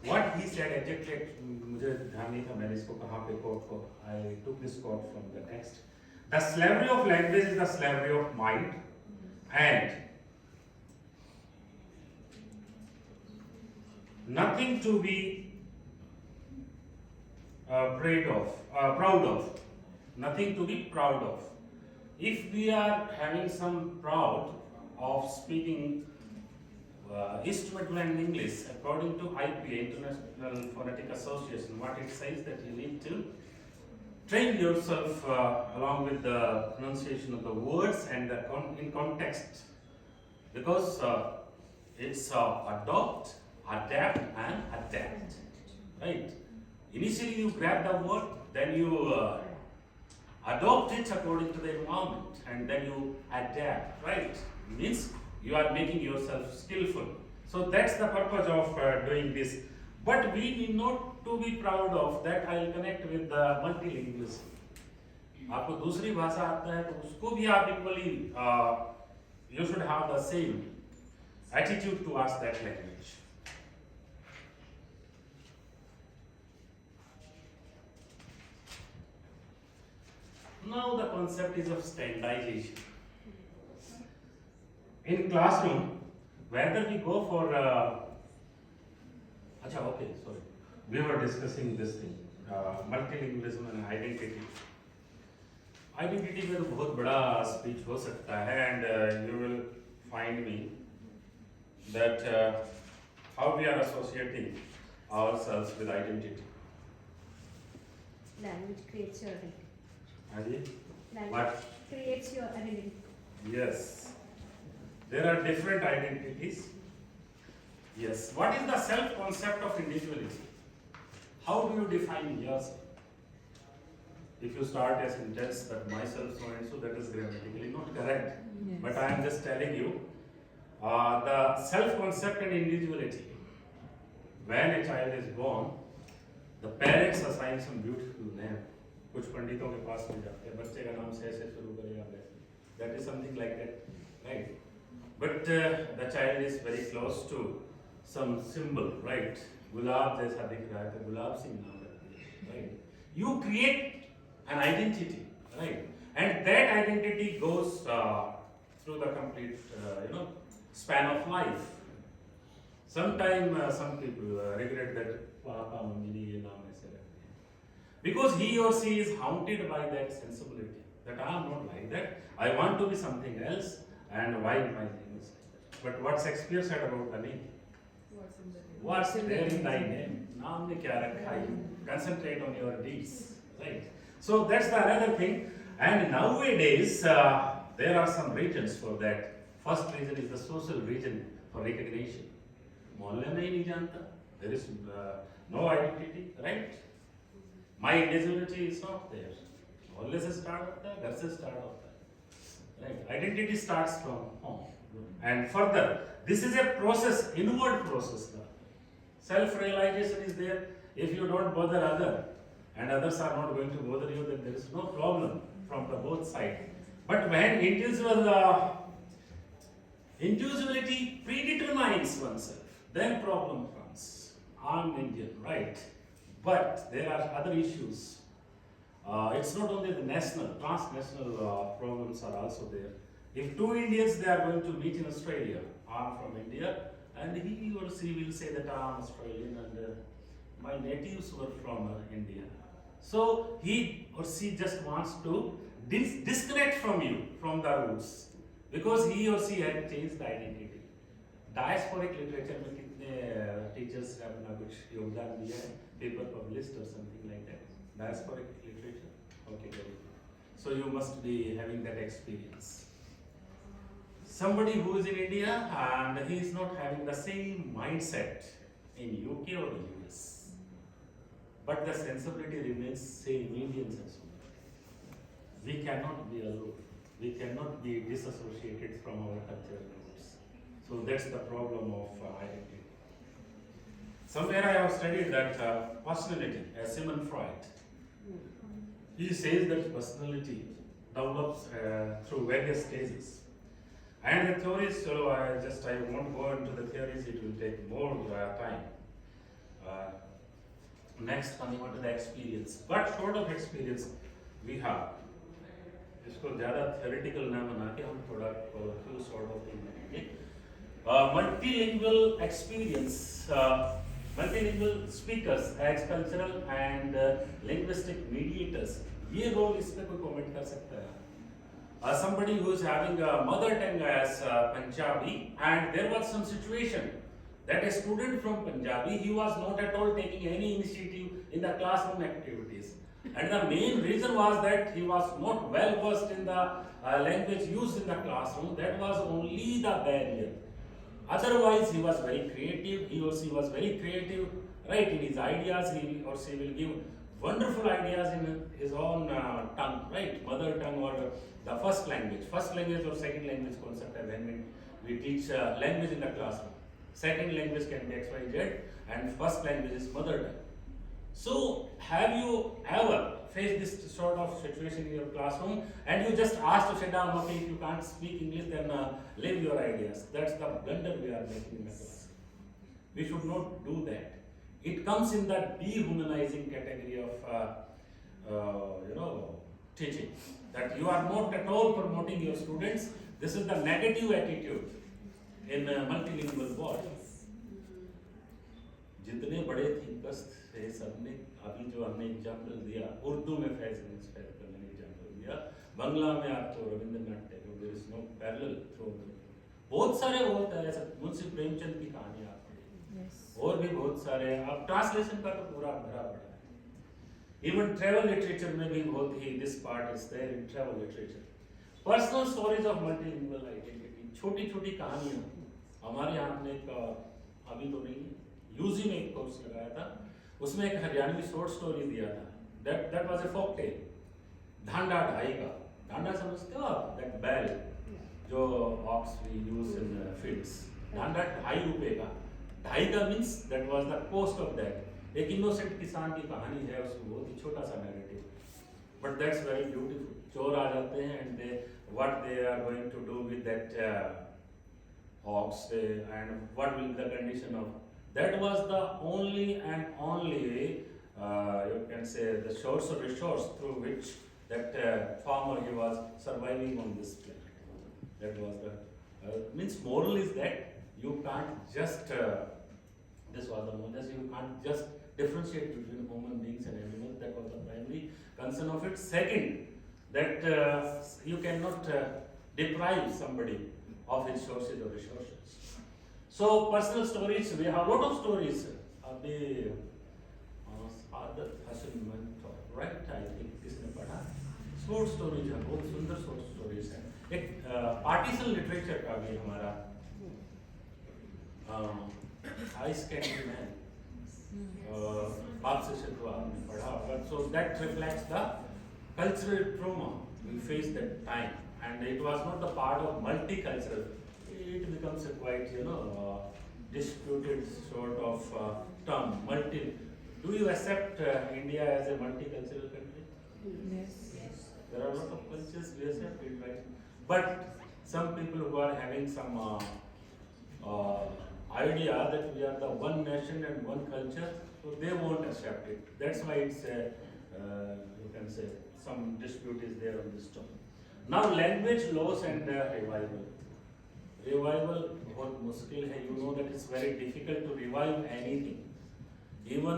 What he said exactly, मुझे ध्यान नहीं था मैंने इसको कहाँ पे quote को. I took this quote from the text. The slavery of language is the slavery of mind, and nothing to be proud of, nothing to be proud of. If we are having some proud of speaking instrumental and English, according to IPA, International Phonetic Association, what it says that you need to train yourself along with the pronunciation of the words and in context, because it's adopt, adapt, and adapt, right? Initially you grab the word, then you adopt it according to the environment, and then you adapt, right? Means you are making yourself skillful. So that's the purpose of doing this. But we need not to be proud of that. I will connect with the multilingualism. आपको दूसरी भाषा आता है तो उसको भी आप equally you should have the same attitude towards that language. Now the concept is of standardization. In classroom, whether we go for we were discussing this thing, multilingualism and identity. Identity में तो बहुत बड़ा speech हो सकता है, and you will find me that how we are associating ourselves with identity. Language creates your identity. Adi? Language What? creates your identity. Yes. There are different identities. Yes. What is the self-concept of individuality? How do you define yourself? If you start a sentence that myself so and so, that is grammatically not correct. Yes. But I am just telling you the self-concept and individuality. When a child is born, the parents assign some beautiful name. कुछ पंडितों के पास में जाते हैं, बच्चे का नाम से ऐसे शुरू करेगा वैसे. That is something like that, right? but the child is very close to some symbol, right? Gulab jaisa dikh raha hai, to gulab singh naam rakh diya, right? You create an identity, right? And that identity goes through the complete, span of life. Sometimes some people regret that Papa Mummy ne ye naam aise rakh diya, because he or she is haunted by that sensibility that I am not like that. I want to be something else, and why my name is like that. But what Shakespeare said about the name? What's there in thy name? Naam ne kya rakha hai? Concentrate on your deeds, right? So that's the another thing. And nowadays there are some reasons for that. First reason is the social reason for recognition. मोहल्ले में ही नहीं जानता. There is no identity, right? My individuality is not there. मोहल्ले से start होता है, घर से start होता है, right? Identity starts from home. And further, this is a process, inward process. Self-realization is there. If you don't bother others, and others are not going to bother you, then there is no problem from the both sides. But when individuality predetermines oneself, then problem comes. I'm Indian, right? But there are other issues. It's not only the national, transnational problems are also there. If two Indians, they are going to meet in Australia, I'm from India, and he or she will say that I'm Australian and my natives were from India. So he or she just wants to disconnect from you, from the roots, because he or she had changed the identity. Diasporic literature में कितने teachers ने अपना कुछ योगदान दिया है, paper published or something like that. Diasporic literature, okay, very good. So you must be having that experience. Somebody who is in India and he is not having the same mindset in UK or US, but the sensibility remains same, Indian sensibility. We cannot be alone. We cannot be disassociated from our cultural roots. So that's the problem of identity. Somewhere I have studied that personality, as Sigmund Freud, he says that personality develops through various stages. And the theories, so I won't go into the theories, it will take more time. Next, coming on to the experience. But short of experience, we have. इसको ज़्यादा theoretical ना बना के हम थोड़ा few sort of things बनाएंगे. Multilingual experience, multilingual speakers as cultural and linguistic mediators. ये role इस पे कोई comment कर सकता है? Somebody who is having a mother tongue as Punjabi, and there was some situation that a student from Punjabi, he was not at all taking any initiative in the classroom activities. And the main reason was that he was not well versed in the language used in the classroom. That was only the barrier. Otherwise, he was very creative, he or she was very creative, right, in his ideas. He or she will give wonderful ideas in his own tongue, right, mother tongue or the first language or second language concept when we teach language in the classroom. Second language can be X, Y, Z, and first language is mother tongue. So, have you ever faced this sort of situation in your classroom and you just asked to sit down, okay, if you can't speak English, then leave your ideas. That's the blunder we are making in the class. We should not do that. It comes in the dehumanizing category of, teaching. That you are not at all promoting your students. This is the negative attitude in multilingual world. जितने बड़े thinkers थे सबने अभी जो हमने example दिया, उर्दू में फैज करने एग्जाम्पल दिया, बांग्ला में आपको Rabindranath Tagore, there is no parallel through, बहुत सारे होता है, मुंशी प्रेमचंद की कहानी आपको, और भी बहुत सारे, अब ट्रांसलेशन का तो पूरा भरा पड़ा है. इवन ट्रैवल लिटरेचर में भी बहुत ही this part is there in travel literature. Personal stories of multilingual identity, छोटी छोटी कहानियां. हमारे यहाँ हमने एक अभी तो नहीं यूजी में एक कोर्स लगाया था, उसमें एक हरियाणवी शॉर्ट स्टोरी दिया था. That was a folk tale. ढांडा ढाई का, ढांडा समझते हो आप, दैट बैल जो ox we use in fields. ढांडा ₹2.5 का, ढाई का means that was the cost of that. एक इनोसेंट किसान की कहानी है, उसमें बहुत ही छोटा सा narrative, but that's very beautiful. चोर आ जाते हैं and they what they are going to do with that ox, and what will be the condition of. That was the only and only, you can say, the source of resource through which that farmer he was surviving on this planet. That was the means moral is that you can't just this was the moral, you can't just differentiate between human beings and animals. That was the primary concern of it. Second, that you cannot deprive somebody of his sources or resources. So personal stories, we have a lot of stories. अभी आदत हसन मंत्र, right? I think किसने पढ़ा? Short stories हैं, बहुत सुंदर short stories हैं. एक partisan literature का भी हमारा Ice Candy Man. बाप से शुरू आपने पढ़ा होगा. So that reflects the cultural trauma we faced that time, and it was not the part of multicultural. It becomes a quite, disputed sort of term. Do you accept India as a multicultural country? Yes. There are a lot of cultures we accept it, right? But some people who are having some idea that we are the one nation and one culture, so they won't accept it. That's why it's you can say some dispute is there on this term. Now language loss and revival. Revival बहुत मुश्किल है. You know that it's very difficult to revive anything. Even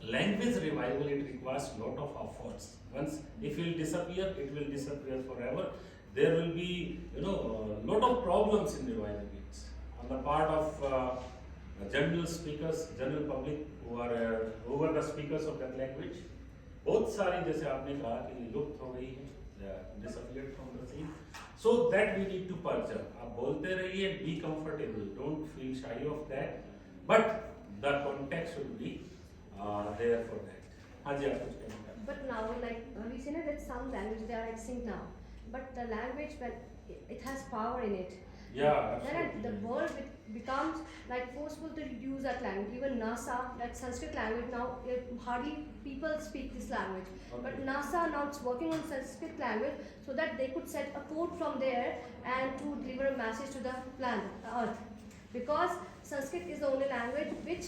language revival, it requires lot of efforts. Once if it will disappear, it will disappear forever. There will be lot of problems in reviving it on the part of general speakers, general public who are the speakers of that language. बहुत सारी जैसे आपने कहा कि लुप्त हो गई है, disappeared from the scene. So that we need to purge up. आप बोलते रहिए, be comfortable, don't feel shy of that. But the context should be there for that. हाँ जी आप कुछ कहना चाहते हैं? But now, like we see that some language they are extinct now, but the language when it has power in it. Yeah, Then absolutely. the world becomes like forceful to use that language. Even NASA, like Sanskrit language now, hardly people speak this language. Okay. But NASA now it's working on Sanskrit language so that they could set a code from there and to deliver a message to the planet, Earth. Because Sanskrit is the only language which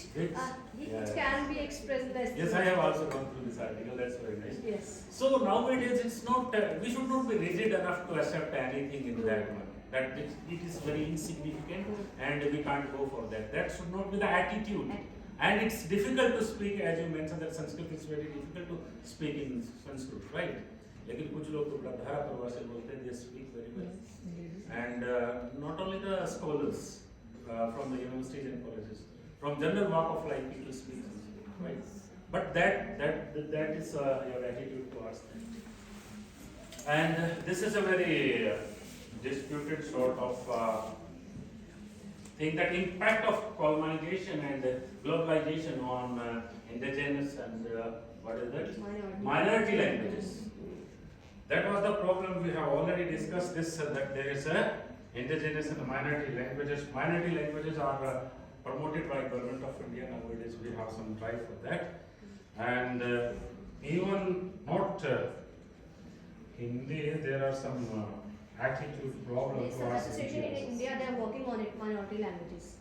can be expressed in the Yes, I have also gone through this article. That's very nice. Yes. So nowadays it's not. We should not be rigid enough to accept anything in that one. That it is very insignificant and we can't go for that. That should not be the attitude. And it's difficult to speak, as you mentioned, that Sanskrit is very difficult to speak in Sanskrit, right? लेकिन कुछ लोग तो बड़ा धारा प्रवाह से बोलते हैं, they speak very well. And not only the scholars from the universities and colleges, from general walk of life, people speak Sanskrit, right? But that is your attitude towards that. And this is a very disputed sort of thing, that impact of colonization and globalization on indigenous and what is that? Minority languages. That was the problem. We have already discussed this, that there is a indigenous and minority languages. Minority languages are promoted by Government of India nowadays. We have some drive for that. And even not Hindi, there are some attitude problems. Yes, some association in India they are working on it, minority languages.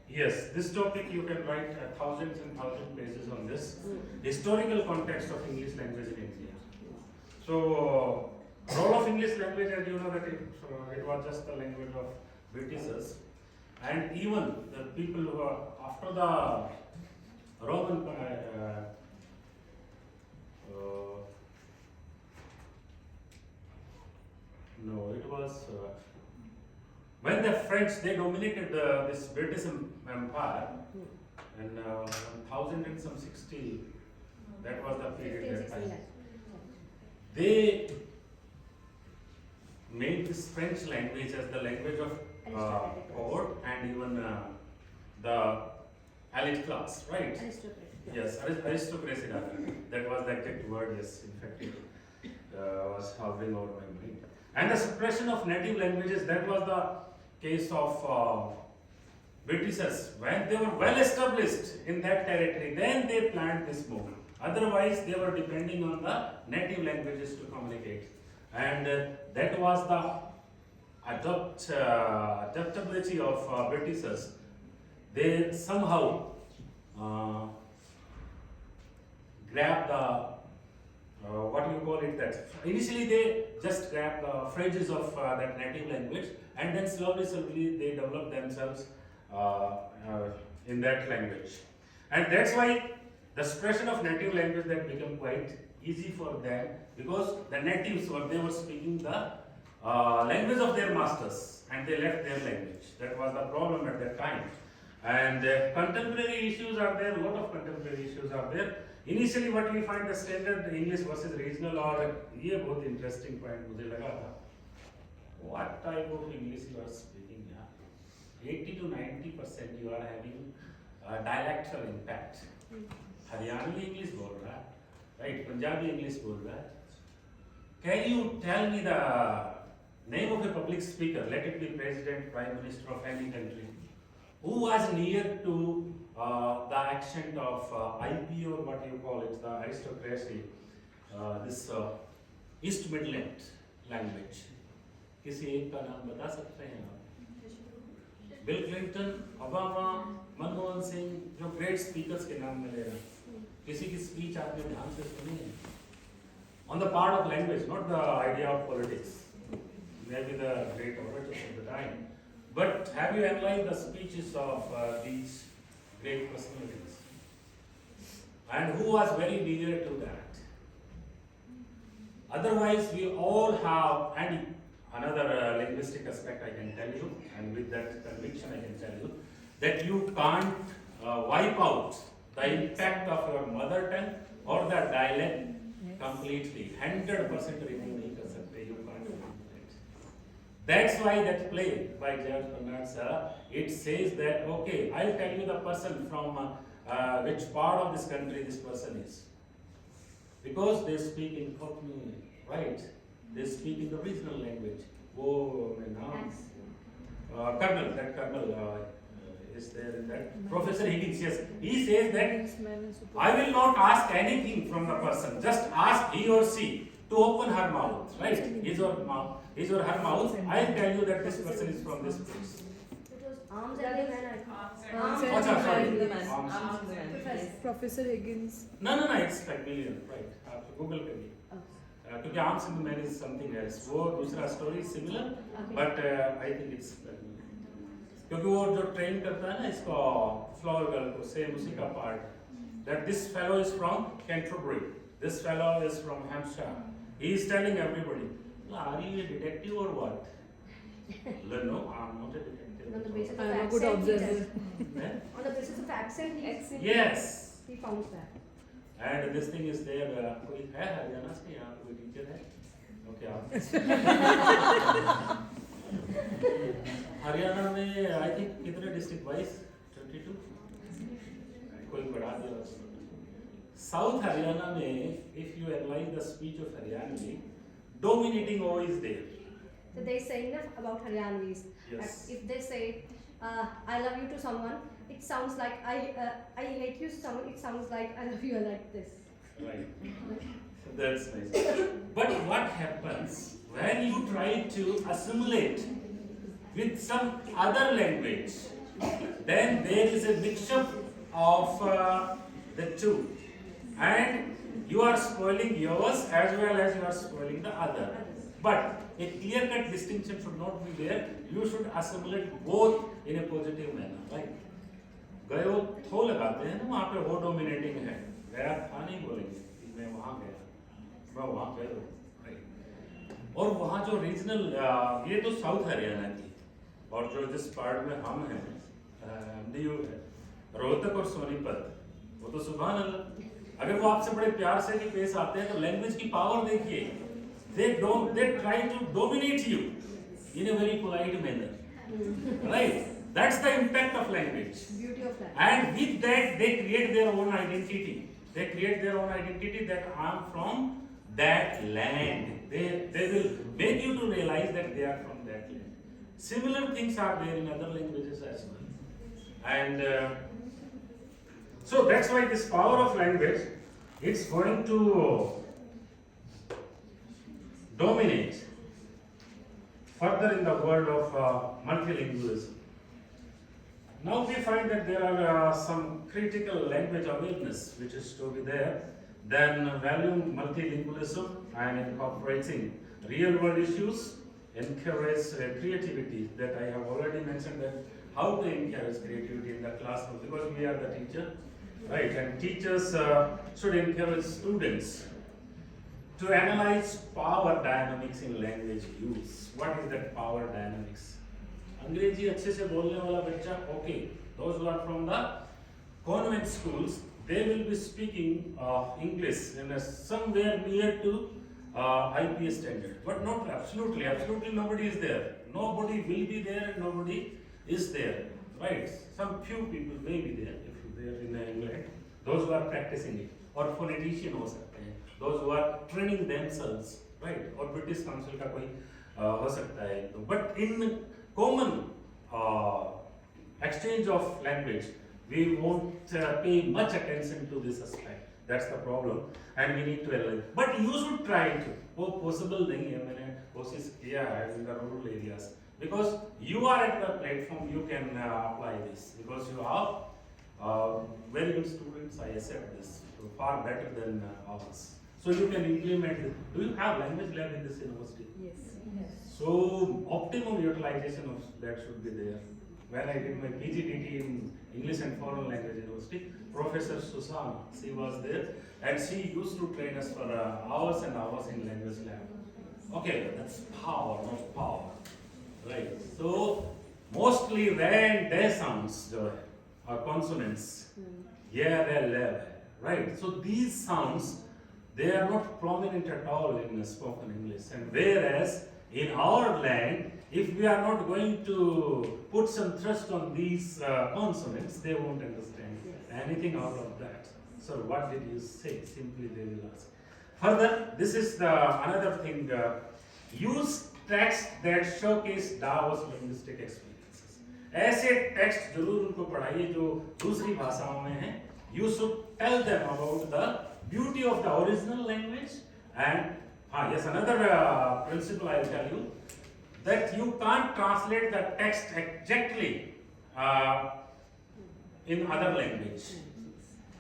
Yes, this topic you can write thousands and thousands pages on this. Historical context of English language in India. So, role of English language, as you know, that it was just the language of Britishers, and even the people who are after the Roman no, it was when the French they dominated this British Empire in 1060. That was the period that time. They made this French language as the language of court and even the elite class, right? Aristocracy. Yes, aristocracy. That was the exact word. Yes, in fact, it was hovering over my mind. And the suppression of native languages, that was the case of Britishers. When they were well established in that territory, then they planned this move. Otherwise, they were depending on the native languages to communicate. And that was the adaptability of Britishers, they somehow grab the what do you call it, that initially they just grab the phrases of that native language, and then slowly they develop themselves in that language. And that's why the suppression of native language that became quite easy for them, because the natives they were speaking the language of their masters, and they left their language. That was the problem at that time. And contemporary issues are there, a lot of contemporary issues are there. Initially what we find the standard English versus regional, और ये बहुत interesting point मुझे लगा था. What type of English you are speaking यहाँ? 80 to 90% you are having dialectal impact. Haryanvi English बोल रहा है, right? पंजाबी English बोल रहा है. Can you tell me the name of a public speaker? Let it be president, prime minister of any country, who was near to the accent of IP, or what you call it, the aristocracy, this East Midland language. किसी एक का नाम बता सकते हैं आप? Bill Clinton, Obama, Manmohan Singh, जो great speakers के नाम मिले हैं, किसी की स्पीच आपने ध्यान से सुनी है? On the part of language, not the idea of politics. Maybe the great orators of the time. But have you analyzed the speeches of these great personalities? And who was very near to that? Otherwise, we all have, and another linguistic aspect I can tell you, and with that conviction I can tell you, that you can't wipe out the impact of your mother tongue or the dialect completely. 100% remove नहीं कर सकते, you can't remove it. That's why that play by George Bernard Shaw, it says that, okay, I'll tell you the person from which part of this country this person is. Because they speak in Cockney, right? They speak in the regional language. Oh, Colonel, that Colonel is there in that. Professor Higgins, yes. He says that I will not ask anything from the person, just ask he or she to open her mouth, right? His or her mouth. I'll tell you that this person is from this place. It was arms and the man, Arms I and think. sorry. the man. Arms and Professor. Professor Higgins. No, it's Macmillan, right? आप Google करिए. क्योंकि arms and the man is something else. वो दूसरा story is similar, but I think it's क्योंकि वो जो train करता है ना इसको flower girl को, same उसी का part. That this fellow is from Canterbury. This fellow is from Hampshire. He is telling everybody, are you a detective or what? No, I'm not a detective. On the basis of I'm a accent, good he observer. does. On the basis of accent, Yes. he found that. And this thing is there. कोई है हरियाणा से यहाँ कोई teacher है? Okay, आप. हरियाणा में I think कितने district wise? 22. कोई बढ़ा दिया. South Haryana में, if you analyze the speech of Haryanvi, dominating O is there. So they say enough about Haryanvis. Yes. If they say, I love you to someone, it sounds like I hate you to someone, it sounds like I love you like this. Right. That's nice. But what happens when you try to assimilate with some other language? Then there is a mixture of the two. And you are spoiling yours as well as you are spoiling the other. But a clear-cut distinction should not be there. You should assimilate both in a positive manner. Right? गए वो थो लगाते हैं ना वहाँ पे वो dominating है. गया था नहीं बोलेंगे कि मैं वहाँ गया, मैं वहाँ गया. Right? और वहाँ जो रीजनल ये तो साउथ हरियाणा की, और जो जिस पार्ट में हम हैं, डीयू है, रोहतक और सोनीपत, वो तो सुभान अल्लाह. अगर वो आपसे बड़े प्यार से भी पेश आते हैं तो लैंग्वेज की पावर देखिए. They try to dominate you in a very polite manner. Right? That's the impact of language. Beauty of language. And with that they create their own identity. They create their own identity that I am from that land. They will make you to realize that they are from that land. Similar things are there in other languages as well. And so that's why this power of language, it's going to dominate further in the world of multilingualism. Now we find that there are some critical language awareness which is to be there, then valuing multilingualism and incorporating real world issues, encourage creativity, that I have already mentioned that how to encourage creativity in the classroom because we are the teacher, right? And teachers should encourage students to analyze power dynamics in language use. What is that power dynamics? अंग्रेजी अच्छे से बोलने वाला बच्चा, okay, those who are from the convent schools, they will be speaking English in somewhere near to IPS standard, but not absolutely nobody is there. Nobody will be there and nobody is there, right? Some few people may be there if they are in England, those who are practicing it, or phonetician हो सकते हैं, those who are training themselves, right? और British Council का कोई हो सकता है, but in common exchange of language, we won't pay much attention to this aspect. That's the problem, and we need to analyze. But you should try to. वो possible नहीं है, मैंने कोशिश किया है in the rural areas, because you are at the platform, you can apply this, because you are very good students. I accept this, so far better than ours. So you can implement it. Do you have language lab in this university? Yes. So optimum utilization of that should be there. When I did my PGDT in English and Foreign Language University, Professor Susan, she was there, and she used to train us for hours and hours in language lab. Okay, that's power, not power, right? So mostly ran their sounds, or consonants, yeah, right? So these sounds, they are not prominent at all in spoken English, and whereas in our land, if we are not going to put some thrust on these consonants, they won't understand anything out of that. So what did you say? Simply they will ask. Further, this is the another thing, use text that showcase diverse linguistic experiences. ऐसे text जरूर उनको पढ़ाइए जो दूसरी भाषाओं में हैं. You should tell them about the beauty of the original language, and yes, another principle I will tell you, that you can't translate the text exactly in other language.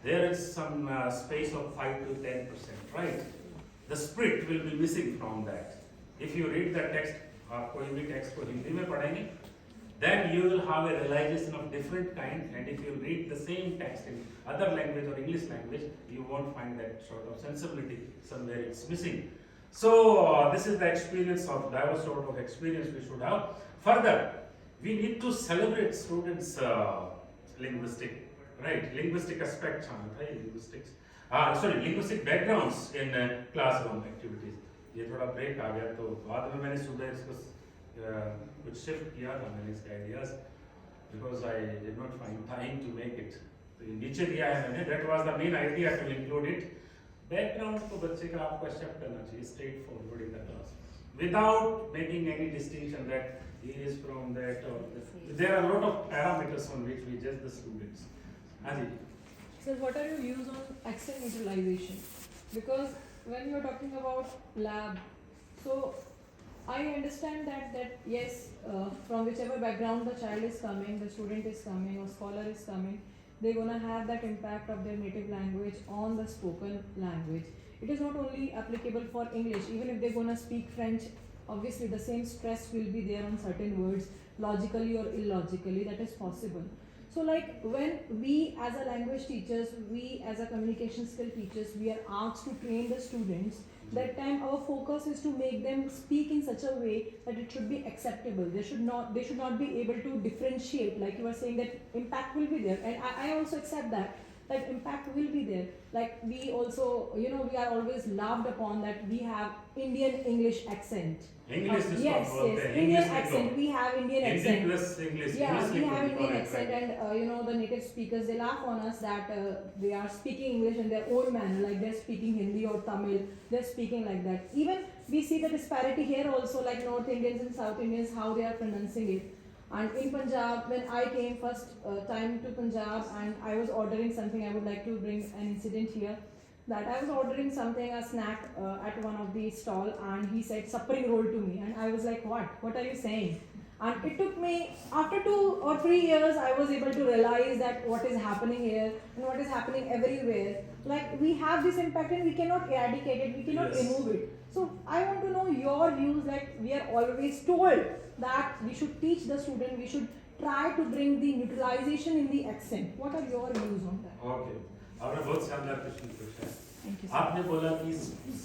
There is some space of 5 to 10%, right? The spirit will be missing from that. If you read the text, कोई भी text को हिंदी में पढ़ेंगे, then you will have a realization of different kind, and if you read the same text in other language or English language, you won't find that sort of sensibility, somewhere it's missing. So this is the experience of diverse sort of experience we should have. Further, we need to celebrate students' linguistic, right? Linguistic aspects, right? Linguistic backgrounds in classroom activities. ये थोड़ा break आ गया, तो बाद में मैंने सुबह इसको कुछ shift किया था मैंने इसके ideas, because I did not find time to make it. तो ये नीचे दिया है मैंने. That was the main idea to include it. Background को बच्चे का आपको accept करना चाहिए, straightforward in the class, without making any distinction that he is from that or this. There are a lot of parameters on which we judge the students. Anji. So what are your views on accent utilization? Because when you're talking about lab, so I understand that yes, from whichever background the child is coming, the student is coming or scholar is coming, they're gonna have that impact of their native language on the spoken language. It is not only applicable for English, even if they're gonna speak French, obviously the same stress will be there on certain words, logically or illogically, that is possible. So like when we as a language teachers, we as a communication skill teachers, we are asked to train the students, that time our focus is to make them speak in such a way that it should be acceptable. They should not be able to differentiate, like you were saying that impact will be there, and I also accept that impact will be there. Like we also, we are always laughed upon that we have Indian English accent. English is yes, Indian accent. We have Indian accent. Plus English. Yeah, English we have Indian right. accent, and the native speakers, they laugh on us that they are speaking English in their own manner, like they're speaking Hindi or Tamil, they're speaking like that. Even we see the disparity here also, like North Indians and South Indians, how they are pronouncing it. And in Punjab, when I came first time to Punjab and I was ordering something, I would like to bring an incident here. that I was ordering something, a snack at one of the stall, and he said spring roll to me, and I was like, what are you saying? And it took me, after 2 or 3 years, I was able to realize that what is happening here and what is happening everywhere. Like, we have this impact and we cannot eradicate it, we cannot Yes. remove it. So I want to know your views, that we are always told that we should teach the student, we should try to bring the neutralization in the accent. What are your views on that? Okay आपने बहुत शानदार question पूछा है। Thank you. आपने बोला कि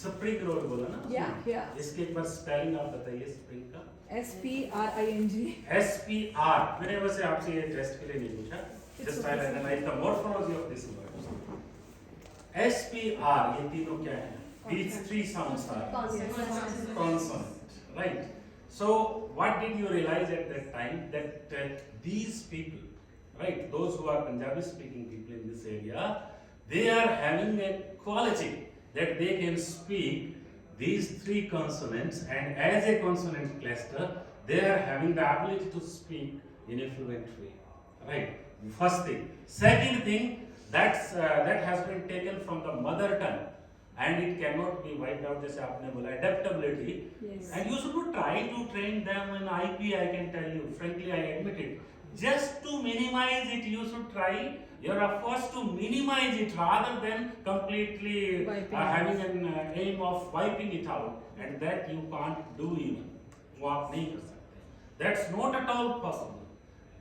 spring roll बोला ना? Yeah. इसके एक बार स्पेलिंग आप बताइए स्प्रिंग का। SPRING. SPR मैंने वैसे आपसे ये टेस्ट के लिए नहीं पूछा, just I'll analyze the morphology of this word. SPR ये तीनों क्या हैं? These three sounds are consonant, right? So what did you realize at that time that these people, right, those who are Punjabi speaking people in this area, they are having a quality that they can speak these three consonants, and as a consonant cluster they are having the ability to speak in a fluent way, right? First thing. Second thing, that has been taken from the mother tongue and it cannot be wiped out, जैसे आपने बोला adaptability. Yes. And you should not try to train them in IP, I can tell you, frankly I admit it. Just to minimize it, you should try your efforts to minimize it rather than completely having an aim of wiping it out, and that you can't do even. वो आप नहीं कर सकते. That's not at all possible.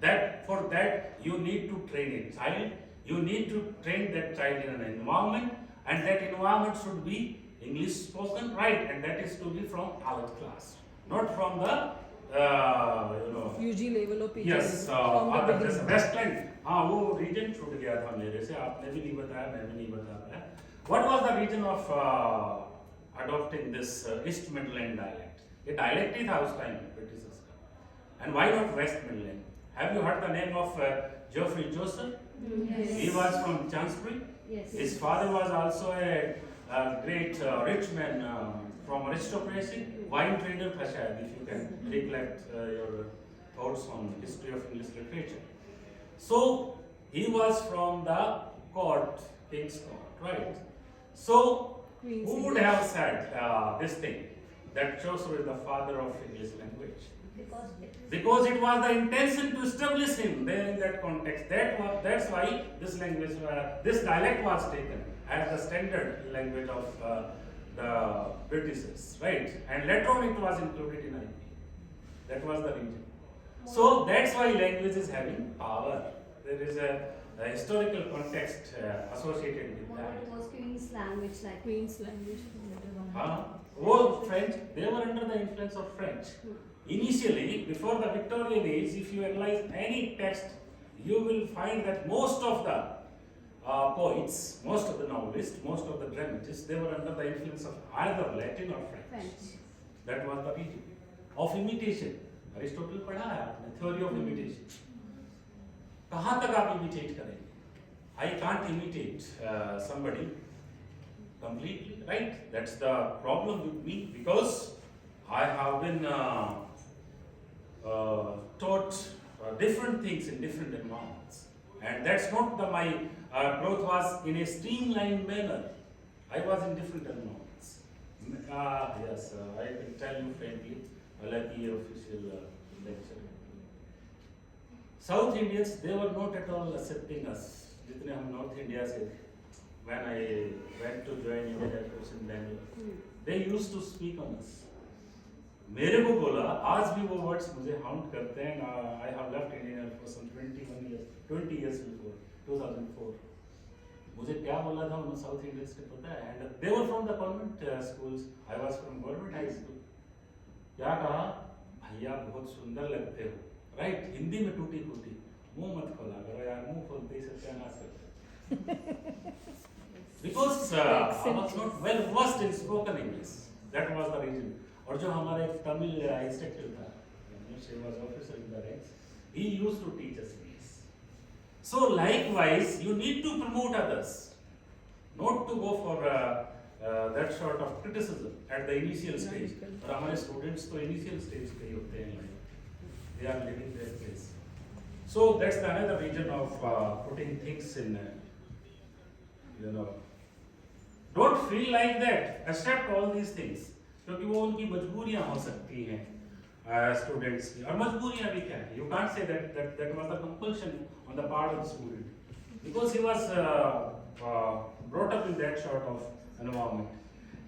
That for that you need to train a child. You need to train that child in an environment, and that environment should be English spoken, right? And that is to be from our class, not from the UG level or PG yes, level. From the other beginning. Westland. हाँ वो region छूट गया था मेरे से, आपने भी नहीं बताया, मैं भी नहीं बता पाया. What was the reason of adopting this East Midland dialect? ये dialect ही था उस time Britishers का. And why not West Midland? Have you heard the name of Geoffrey Chaucer? Yes. He was from Chancery. Yes. His father was also a great rich man from aristocracy, wine trader था शायद, if you can recollect your thoughts on history of English literature. So he was from the court, King's Court, right? So Queen's who would English. have said this thing, that Chaucer is the father of English language? Because it was the intention to establish him there in that context. That's why this language, this dialect was taken as the standard language of the Britishers, right? And later on it was included in IP. That was the reason. So that's why language is having power. There is a historical context associated with that. What was Queen's language like? Queen's language. All French, they were under the influence of French. Initially, before the Victorian age, if you analyze any text, you will find that most of the poets, most of the novelists, most of the dramatists, they were under the influence of either Latin or French. French. That was the reason. Of imitation. Aristotle पढ़ा है आपने, theory of imitation. कहाँ तक आप imitate करेंगे? I can't imitate somebody completely, right? That's the problem with me, because I have been taught different things in different environments, and that's not my growth was in a streamlined manner. I was in different environments. Yes, I can tell you frankly, like the official lecture. South Indians, they were not at all accepting us. जितने हम North India से थे. When I went to join Indian Air Force in Bangalore, they used to speak on us. मेरे को बोला, आज भी वो words मुझे haunt करते हैं. I have left Indian Air Force on 20 years before, 2004. मुझे क्या बोला था उन्होंने South Indians ने पता है, and they were from the convent schools. I was from government high school. क्या कहा? भैया बहुत सुंदर लगते हो, right? हिंदी में टूटी फूटी. मुंह मत खोला करो यार, मुंह खोलते ही सत्यानाश करते. Because I was not well versed in spoken English. That was the reason. और जो हमारा एक तमिल इंस्ट्रक्टर था, she was officer in the ranks, he used to teach us English. So likewise, you need to promote others, not to go for that sort of criticism at the initial stage. और हमारे students तो initial stage पे ही होते हैं, they are living their place. So that's the another reason of putting things in, Don't feel like that. Accept all these things. क्योंकि वो उनकी मजबूरियां हो सकती हैं स्टूडेंट्स की, और मजबूरियां भी क्या है? You can't say that was a compulsion on the part of the student because he was brought up in that sort of environment.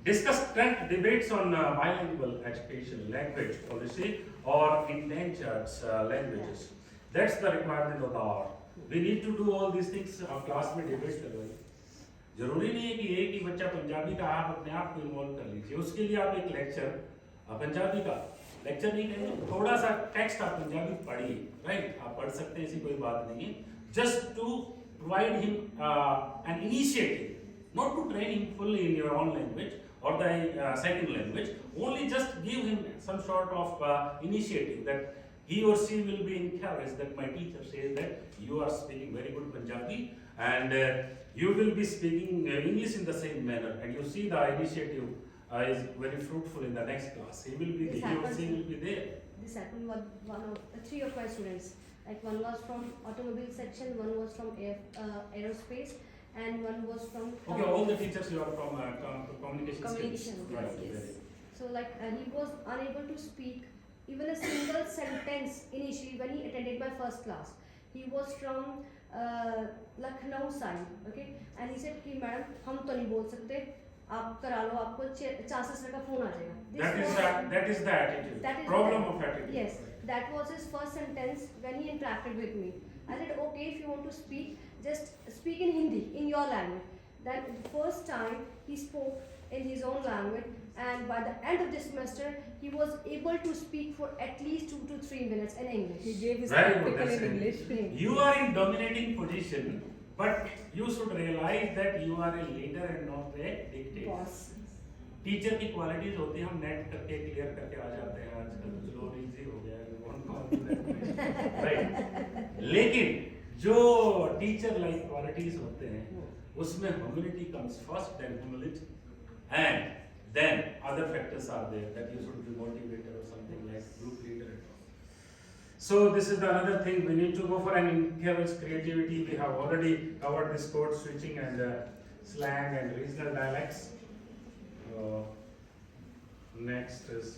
Discuss current debates on bilingual education, language policy, or endangered languages. That's the requirement of the hour. We need to do all these things. आप class में debate करवाइए. जरूरी नहीं है कि एक ही बच्चा पंजाबी का आप अपने आप को इन्वॉल्व कर लीजिए. उसके लिए आप एक लेक्चर पंजाबी का लेक्चर नहीं करेंगे, थोड़ा सा टेक्स्ट आप पंजाबी पढ़िए, राइट? आप पढ़ सकते हैं, ऐसी कोई बात नहीं है. Just to provide him an initiative, not to train him fully in your own language or the second language, only just give him some sort of initiative that he or she will be encouraged that my teacher says that you are speaking very good Punjabi and you will be speaking English in the same manner, and you see the initiative is very fruitful in the next class. He will be there, he or she will be there. This happened with one of three of my students. Like one was from automobile section, one was from aerospace, and one was from Okay, all the teachers you are from communication communication. skills. Right, Yes. very good. So like he was unable to speak even a single sentence initially when he attended my first class. He was from Lucknow side, okay, and he said कि madam हम तो नहीं बोल सकते, आप करा लो, आपको 50 का फोन आ जाएगा. That is the attitude. That is Problem the- of attitude. Yes, that was his first sentence when he interacted with me. I said, okay, if you want to speak, just speak in Hindi, in your language. Then the first time he spoke in his own language, and by the end of the semester, he was able to speak for at least 2 to 3 minutes in English. He gave his Very good, practical that's in it. English. You are in dominating position, but you should realize that you are a leader and not a dictator. Boss. Teacher की qualities होती है, हम net करके clear करके आ जाते हैं आजकल, कुछ लोग इजी हो गया है, राइट? लेकिन जो टीचर लाइक क्वालिटीज होते हैं उसमें humility comes first, then humility, and then other factors are there that you should be motivated or something like group leader. So this is the another thing we need to go for, and encourage creativity. We have already covered this code switching and slang and regional dialects. Next is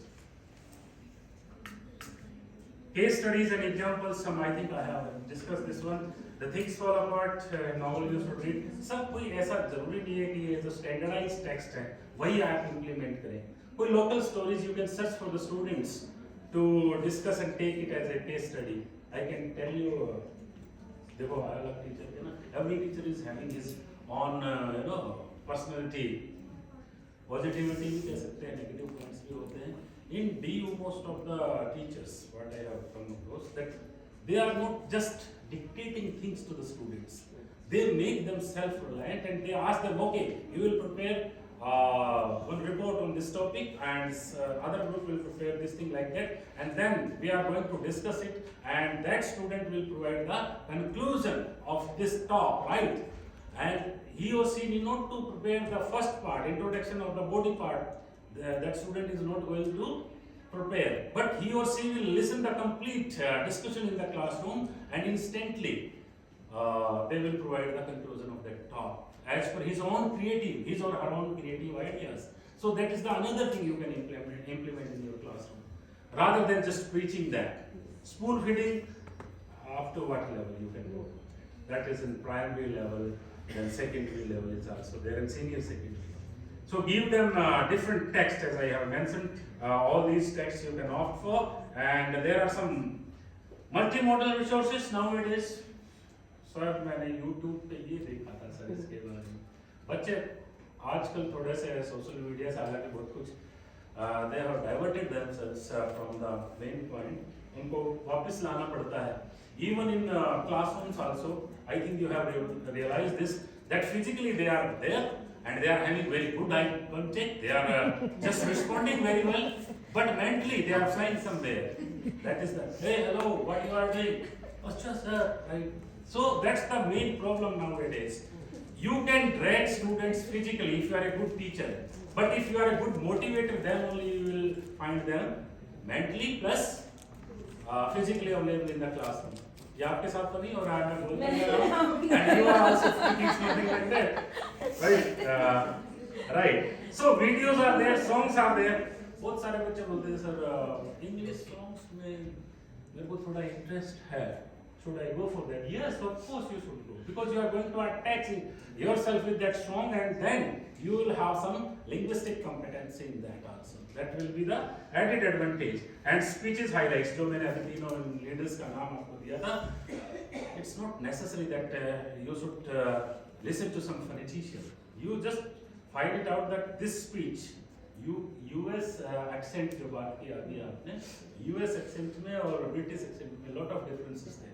case studies and examples. Some I think I have discussed this one. The things fall apart novel you should read. सब कोई ऐसा जरूरी नहीं है कि ये जो standardized text है वही आप implement करें. कोई local stories you can search for the students to discuss and take it as a case study. I can tell you. देखो अलग teacher है ना. Every teacher is having his own personality. Positivity भी कह सकते हैं, negative points भी होते हैं. In DU, most of the teachers, what I have come across, that they are not just dictating things to the students. They make them self-reliant and they ask them, okay, you will prepare one report on this topic and other group will prepare this thing like that, and then we are going to discuss it and that student will provide the conclusion of this talk, right? And he or she need not to prepare the first part, introduction of the body part. That student is not going to prepare, but he or she will listen the complete discussion in the classroom, and instantly they will provide the conclusion of that talk as per his or her own creative ideas. So that is the another thing you can implement in your classroom, rather than just preaching that. Spoon feeding, up to what level you can go? That is in primary level. Then secondary level is also there, and senior secondary. So give them different texts, as I have mentioned. All these texts you can opt for, and there are some multimodal resources nowadays. Sir मैंने YouTube पे ये देखा था sir इसके बारे में. बच्चे आजकल थोड़े से सोशल मीडिया से हालांकि बहुत कुछ they have diverted themselves from the main point. उनको वापस लाना पड़ता है. Even in classrooms also, I think you have realized this, that physically they are there and they are having very good eye contact, they are just responding very well, but mentally they are flying somewhere. That is the, hey, hello, what you are doing? Achha sir, right? So that's the main problem nowadays. You can drag students physically if you are a good teacher, but if you are a good motivator, then only you will find them mentally plus physically available in the classroom. ये आपके साथ तो नहीं हो रहा है, मैं बोल रहा हूँ, and you are also thinking something like that, right? Right. So videos are there, songs are there. बहुत सारे बच्चे बोलते हैं सर इंग्लिश सॉन्ग्स में मेरे को थोड़ा इंटरेस्ट है. Should I go for that? Yes, of course you should go because you are going to attach yourself with that song and then you will have some linguistic competency in that also. That will be the added advantage. And speeches highlights जो मैंने अभी तीनों leaders का नाम आपको दिया था. It's not necessary that you should listen to some phonetician. You just find it out that this speech US accent जो बात की अभी आपने US accent में और British accent में lot of differences there.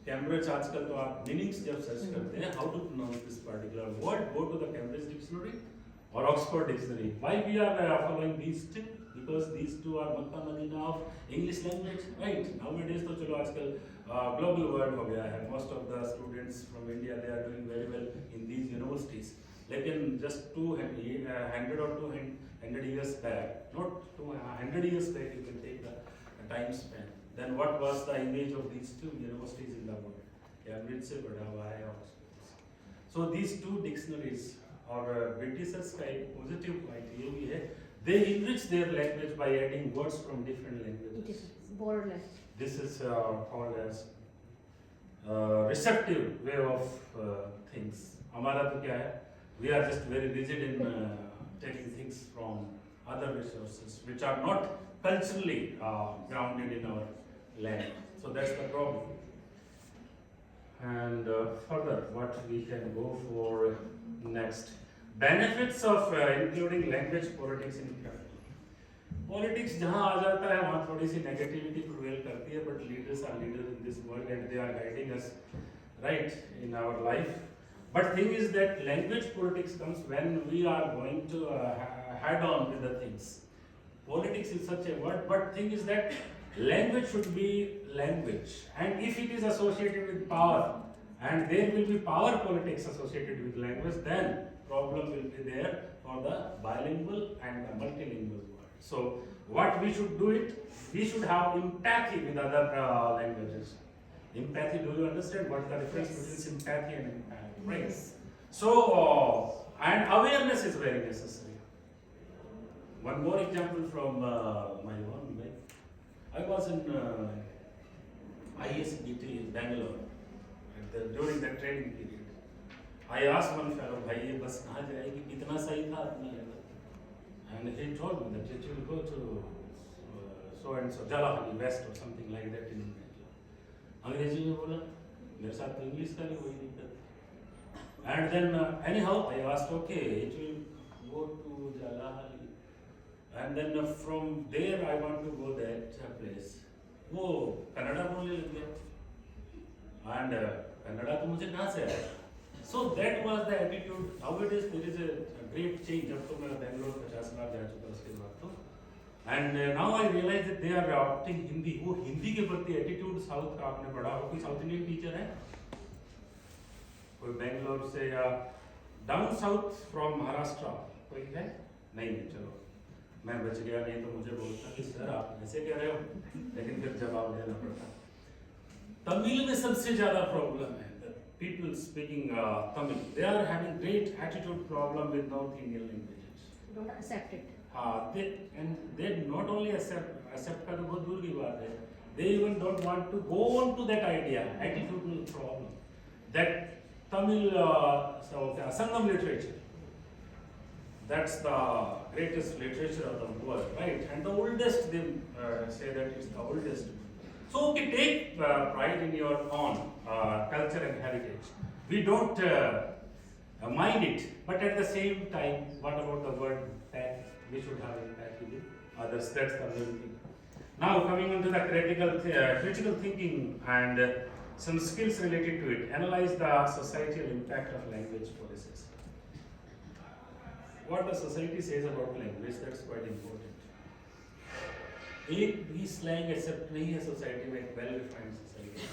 Cambridge आजकल तो आप मीनिंग्स जब सर्च करते हैं how to pronounce this particular word go to the Cambridge dictionary और Oxford dictionary. Why we are following these two because these two are Mecca Medina of English language. Right. Nowadays तो चलो आजकल global world हो गया है. Most of the students from India they are doing very well in these universities. लेकिन just 200 or 200 years back, not 200 years back, you can take the time span. Then what was the image of these two universities in the world? Cambridge से बढ़ा हुआ है Oxford. So these two dictionaries और Britishers का एक positive point ये भी है. They enrich their language by adding words from different languages. Borderland. This is called as receptive way of things. हमारा तो क्या है? We are just very rigid in taking things from other resources which are not culturally grounded in our land. So that's the problem. And further, what we can go for next. Benefits of including language politics in curriculum. Politics जहाँ आ जाता है वहाँ थोड़ी सी negativity prevail करती है, but leaders are leaders in this world and they are guiding us right in our life. But thing is that language politics comes when we are going to head on with the things. Politics is such a word, but thing is that language should be language, and if it is associated with power and there will be power politics associated with language, then problem will be there for the bilingual and the multilingual world. So what we should do it, we should have empathy with other languages. Empathy, do you understand what the difference between sympathy and empathy? Right. So and awareness is very necessary. One more example from my own life. I was in ISBT in Bangalore during the training period. I asked one fellow, "Bhai, ये बस कहाँ जाएगी? कितना सही था अपना level?" And he told me that it will go to so and so Jalahali West or something like that in Bangalore. अंग्रेजी में बोला, मेरे साथ तो इंग्लिश का भी वही दिक्कत. And then anyhow I asked, okay, it will go to Jalahali. And then from there I want to go that place. वो कन्नड़ा बोलने लग गया. And कन्नड़ा तो मुझे कहाँ से आया? So that was the attitude. Nowadays there is a great change. अब तो मैं बेंगलोर 50 बार जा चुका उसके बाद तो. And now I realize that they are adopting Hindi. वो हिंदी के प्रति attitude साउथ का आपने पढ़ा हो. कोई साउथ इंडियन टीचर है? कोई बेंगलोर से या डाउन साउथ फ्रॉम महाराष्ट्र कोई है? नहीं है. चलो मैं बच गया, नहीं तो मुझे बोलता कि सर आप ऐसे कह रहे हो, लेकिन फिर जवाब देना पड़ता. तमिल में सबसे ज्यादा प्रॉब्लम है. People speaking Tamil, they are having great attitude problem with North Indian languages. Don't accept it. हाँ, they not only accept का तो बहुत दूर की बात है. They even don't want to go on to that idea, attitudinal problem. That Tamil Sangam literature. That's the greatest literature of the world, right? And the oldest, they say that it's the oldest. So okay, take pride in your own culture and heritage. We don't mind it, but at the same time, what about the word that we should have empathy with others? That's the main thing. Now coming on to the critical thinking and some skills related to it. Analyze the societal impact of language policies. What the society says about language, that's quite important. एक भी slang accept नहीं है society में, well defined society.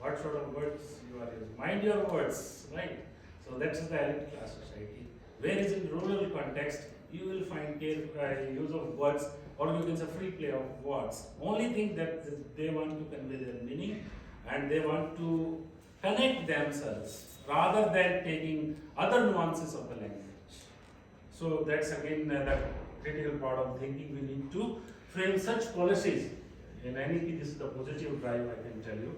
What sort of words you are using? Mind your words, right? So that's the elite class society. Whereas in rural context, you will find use of words, or you can say free play of words. Only thing that they want to convey their meaning, and they want to connect themselves rather than taking other nuances of the language. So that's again the critical part of thinking. We need to frame such policies. In any case, this is the positive drive, I can tell you.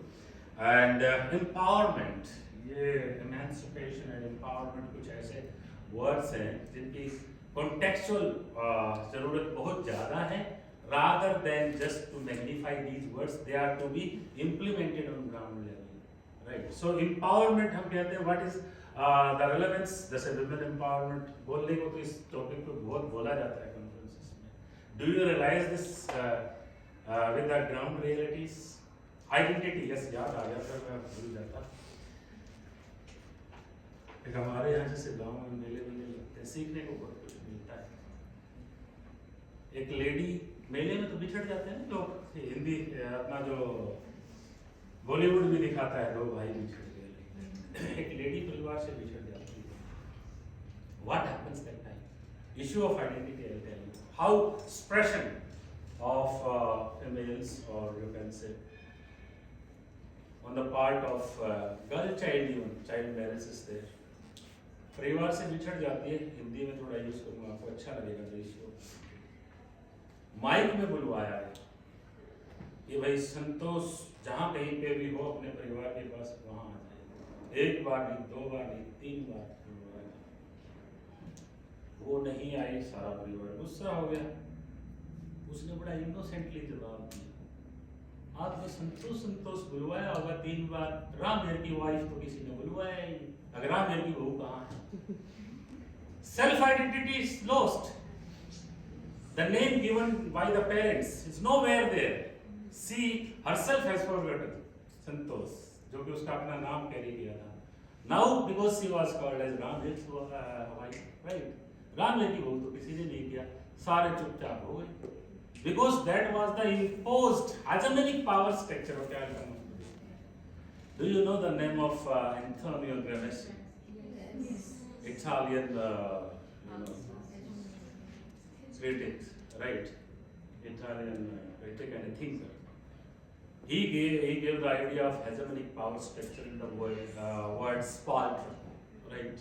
And empowerment, ये emancipation and empowerment कुछ ऐसे words हैं जिनकी contextual ज़रूरत बहुत ज़्यादा है. Rather than just to magnify these words, they are to be implemented on ground level, right? So empowerment हम कहते हैं, what is the relevance? जैसे women empowerment बोलने को तो इस topic पे बहुत बोला जाता है conferences में. Do you realize this with the ground realities? Identity, yes, याद आ गया, फिर मैं भूल जाता. एक हमारे यहाँ जैसे गाँव में मेले लगते हैं, सीखने को बहुत कुछ मिलता है. एक लेडी मेले में तो बिछड़ जाते हैं ना लोग. हिंदी अपना जो बॉलीवुड भी दिखाता है, दो भाई बिछड़ गए, एक लेडी परिवार से बिछड़ जाती है. What happens that time? Issue of identity, I'll tell you. How expression of females, or you can say on the part of girl child, even child marriage is there. परिवार से बिछड़ जाती है, हिंदी में थोड़ा यूज करूँगा, आपको अच्छा लगेगा. तो इश्यू माइक में बुलवाया है कि भाई संतोष जहाँ कहीं पे भी हो अपने परिवार के पास वहाँ आ जाए. एक बार नहीं, दो बार नहीं, 3 बार बुलवाया. वो नहीं आई, सारा परिवार गुस्सा हो गया. उसने बड़ा इनोसेंटली जवाब दिया, आपने संतोष संतोष बुलवाया होगा 3 बार, रामेर की वाइफ तो किसी ने बुलवाया ही नहीं. अगर रामेर की बहू कहाँ है? Self identity is lost. The name given by the parents is nowhere there. She herself has forgotten Santosh, जो कि उसका अपना नाम कैरी किया था. Now because she was called as Ram's wife, right? रामेर की बहू तो किसी ने नहीं किया, सारे चुपचाप हो गए. Because that was the imposed hegemonic power structure of the country. Do you know the name of Antonio Gramsci? Yes. Italian critic, right? Italian critic and a thinker. He gave the idea of hegemonic power structure in the word spaltrum, right?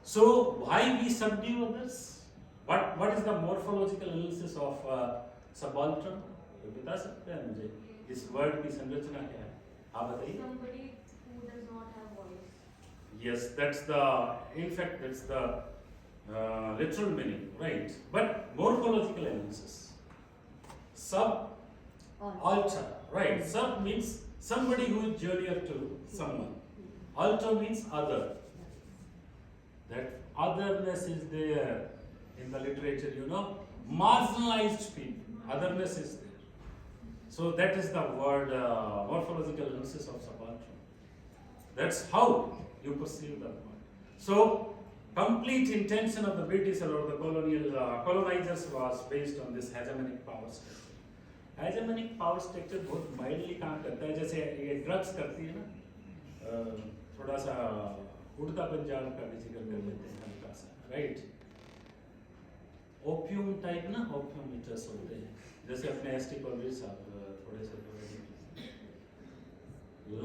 So why we subdue others? What is the morphological analysis of subaltern? ये बता सकते हैं मुझे इस word की संरचना क्या है? आप बताइए. Somebody who does not have voice. Yes, that's the literal meaning, right? But morphological analysis. Subalter, right? Sub means somebody who is junior to someone. Alter means other. That otherness is there in the literature, you know. Marginalized people, otherness is there. So that is the word morphological analysis of subaltern. That's how you perceive the word. So complete intention of the British or the colonizers was based on this hegemonic power structure. Hegemonic power structure बहुत mildly काम करता है, जैसे ये drugs करती है ना, थोड़ा सा उड़ता पंजाब का भी जिक्र कर लेते हैं हल्का सा, राइट? ओपियम टाइप ना, ओपियम मीटर्स होते हैं, जैसे अपने एसटी कॉलेज साहब थोड़े से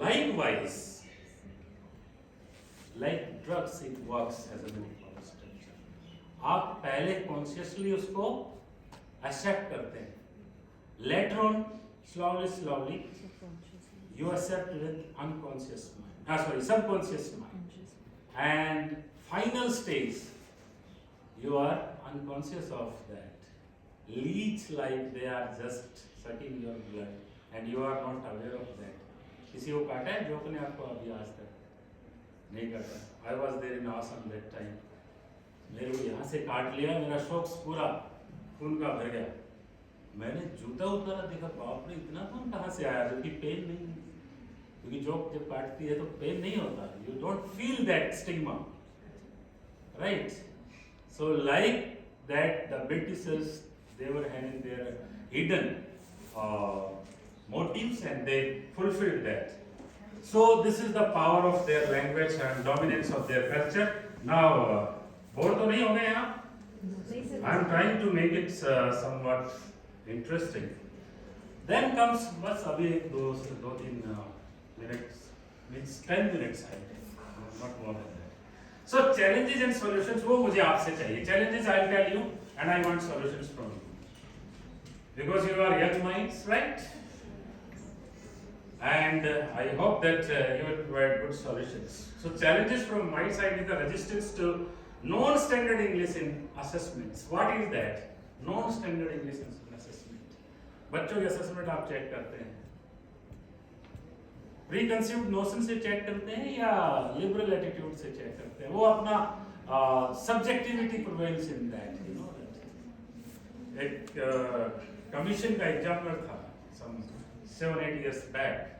likewise, like drugs, it works as a power structure. आप पहले consciously उसको accept करते हैं. Later on, slowly, you accept with unconscious mind. Subconscious mind. And final stage, you are unconscious of that. Leech like they are just sucking your blood, and you are not aware of that. किसी को काटा है जो अपने आप को अभी आज तक नहीं काटा? I was there in Assam that time. मेरे को यहाँ से काट लिया, मेरा शॉक्स पूरा खून का भर गया. मैंने जूता उतारा, देखा बाप रे इतना खून कहाँ से आया, जो कि पेन नहीं, क्योंकि जोक जब काटती है तो पेन नहीं होता. You don't feel that stigma, right? So like that, the Britishers, they were having their hidden motives and they fulfilled that. So this is the power of their language and dominance of their culture. Now, bore तो नहीं हो गए आप? I am trying to make it somewhat interesting. Then comes बस अभी एक दो तीन minutes, means 10 minutes I think, not more than that. So challenges and solutions वो मुझे आपसे चाहिए. Challenges I'll tell you and I want solutions from you. Because you are young minds, right? And I hope that you will provide good solutions. So challenges from my side is the resistance to non-standard English in assessments. What is that? Non-standard English in assessment. बच्चों की assessment आप check करते हैं. Preconceived notion से check करते हैं या liberal attitude से check करते हैं. वो अपना subjectivity prevails in that. You know that. एक commission का examiner था some 7-8 years back.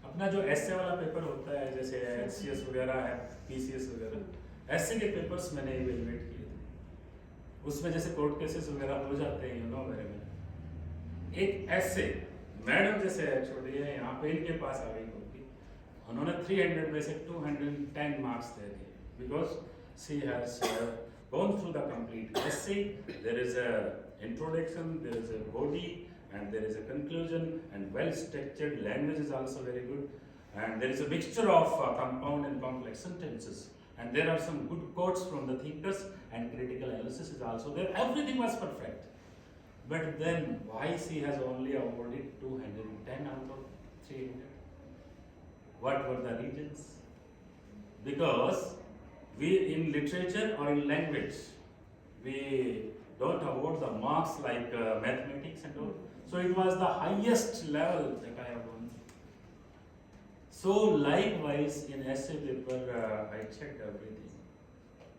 अपना जो एसए वाला पेपर होता है जैसे एचसीएस वगैरह है पीसीएस वगैरह एसए के पेपर्स मैंने इवेलुएट किए थे उसमें जैसे कोर्ट केसेस वगैरह हो जाते हैं यू नो मेरे में एक एसए मैडम जैसे छोटी है यहाँ पे इनके पास आ गई होगी उन्होंने 300 में से 210 मार्क्स दे दिए because she has gone through the complete essay there is a introduction there is a body and there is a conclusion and well structured language is also very good and there is a mixture of compound and complex sentences and there are some good quotes from the thinkers and critical analysis is also there. Everything was perfect but then why she has only awarded 210 out of 300? What were the reasons? Because we in literature or in language we don't award the marks like mathematics and all. So it was the highest level that I have won. So likewise in essay paper I checked everything.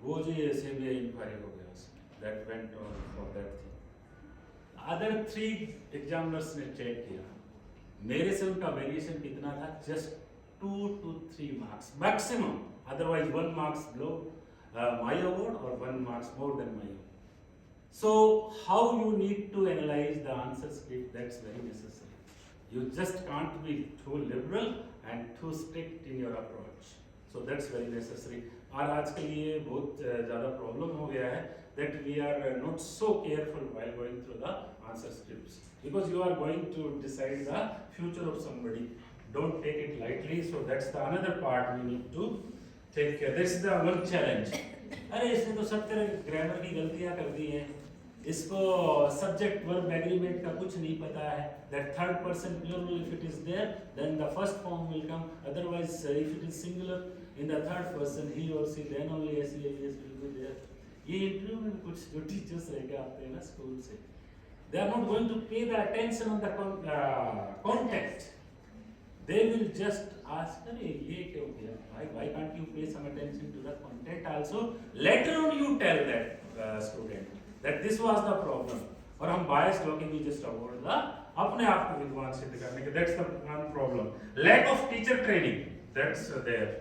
वो जो CBI inquiry हो गया उसमें that went on for that thing. Other 3 examiners ने check किया. मेरे से उनका variation कितना था? Just 2 to 3 marks maximum. Otherwise 1 marks below my award or 1 marks more than my award. So how you need to analyze the answer script, that's very necessary. You just can't be too liberal and too strict in your approach. So that's very necessary. और आजकल ये बहुत ज़्यादा problem हो गया है that we are not so careful while going through the answer scripts because you are going to decide the future of somebody. Don't take it lightly. So that's the another part we need to take care. This is the one challenge. अरे इसने तो सब तरह grammar की गलतियाँ कर दी हैं इसको सब्जेक्ट वर्ब एग्रीमेंट का कुछ नहीं पता है that third person plural if it is there then the first form will come otherwise if it is singular in the third person he or she then only SES will be there. ये interview में कुछ जो teachers रह गए आते हैं ना school से they are not going to pay the attention on the content. They will just ask अरे ये क्यों किया why can't you pay some attention to the content also. Later on you tell that student that this was the problem और हम biased होके we just award the अपने आप को विद्वान सिद्ध करने के that's the one problem. Lack of teacher training that's there.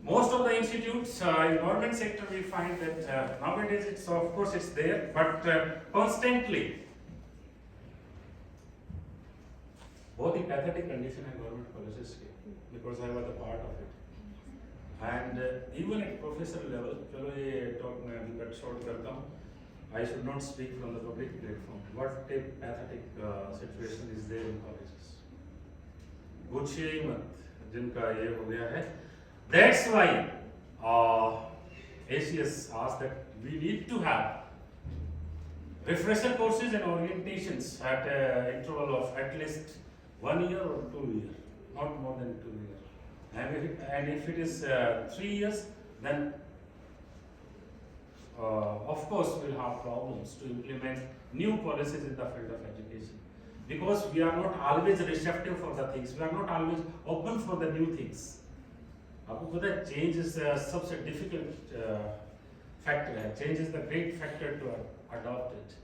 Most of the institutes in government sector we find that nowadays it's of course it's there but constantly बहुत ही pathetic condition है government colleges के because I was a part of it and even at professor level चलो ये talk मैं अभी cut short करता हूँ. I should not speak from the public platform. What a pathetic situation is there in colleges. पूछिए ही मत जिनका ये हो गया है. That's why ACS asked that we need to have refresher courses and orientations at an interval of at least 1 year or 2 years, not more than 2 years. And if it is 3 years, then of course we'll have problems to implement new policies in the field of education because we are not always receptive for the things, we are not always open for the new things. आपको पता है change is सबसे difficult factor है. Change is the great factor to adopt it.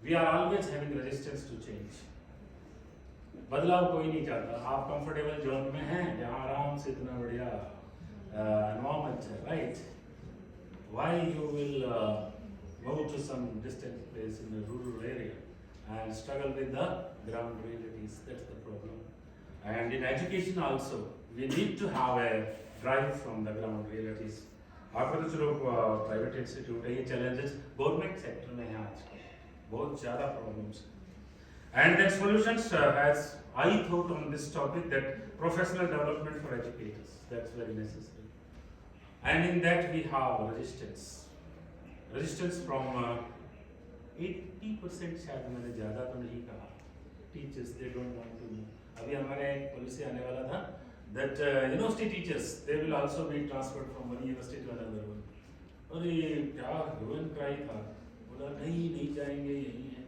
We are always having resistance to change. बदलाव कोई नहीं चाहता. आप comfortable zone में हैं जहाँ आराम से इतना बढ़िया environment है, right? Why you will move to some distant place in a rural area and struggle with the ground realities? That's the problem. And in education also, we need to have a drive from the ground realities. आपको तो चलो private institute है ये challenges government sector में है आजकल बहुत ज़्यादा problems. And then solutions as I thought on this topic that professional development for educators that's very necessary. and in that we have resistance from 80% शायद मैंने ज़्यादा तो नहीं कहा, teachers they don't want to move. अभी हमारे एक policy आने वाला था that university teachers they will also be transferred from one university to another one. और ये क्या human cry था, बोला नहीं जाएंगे यही है.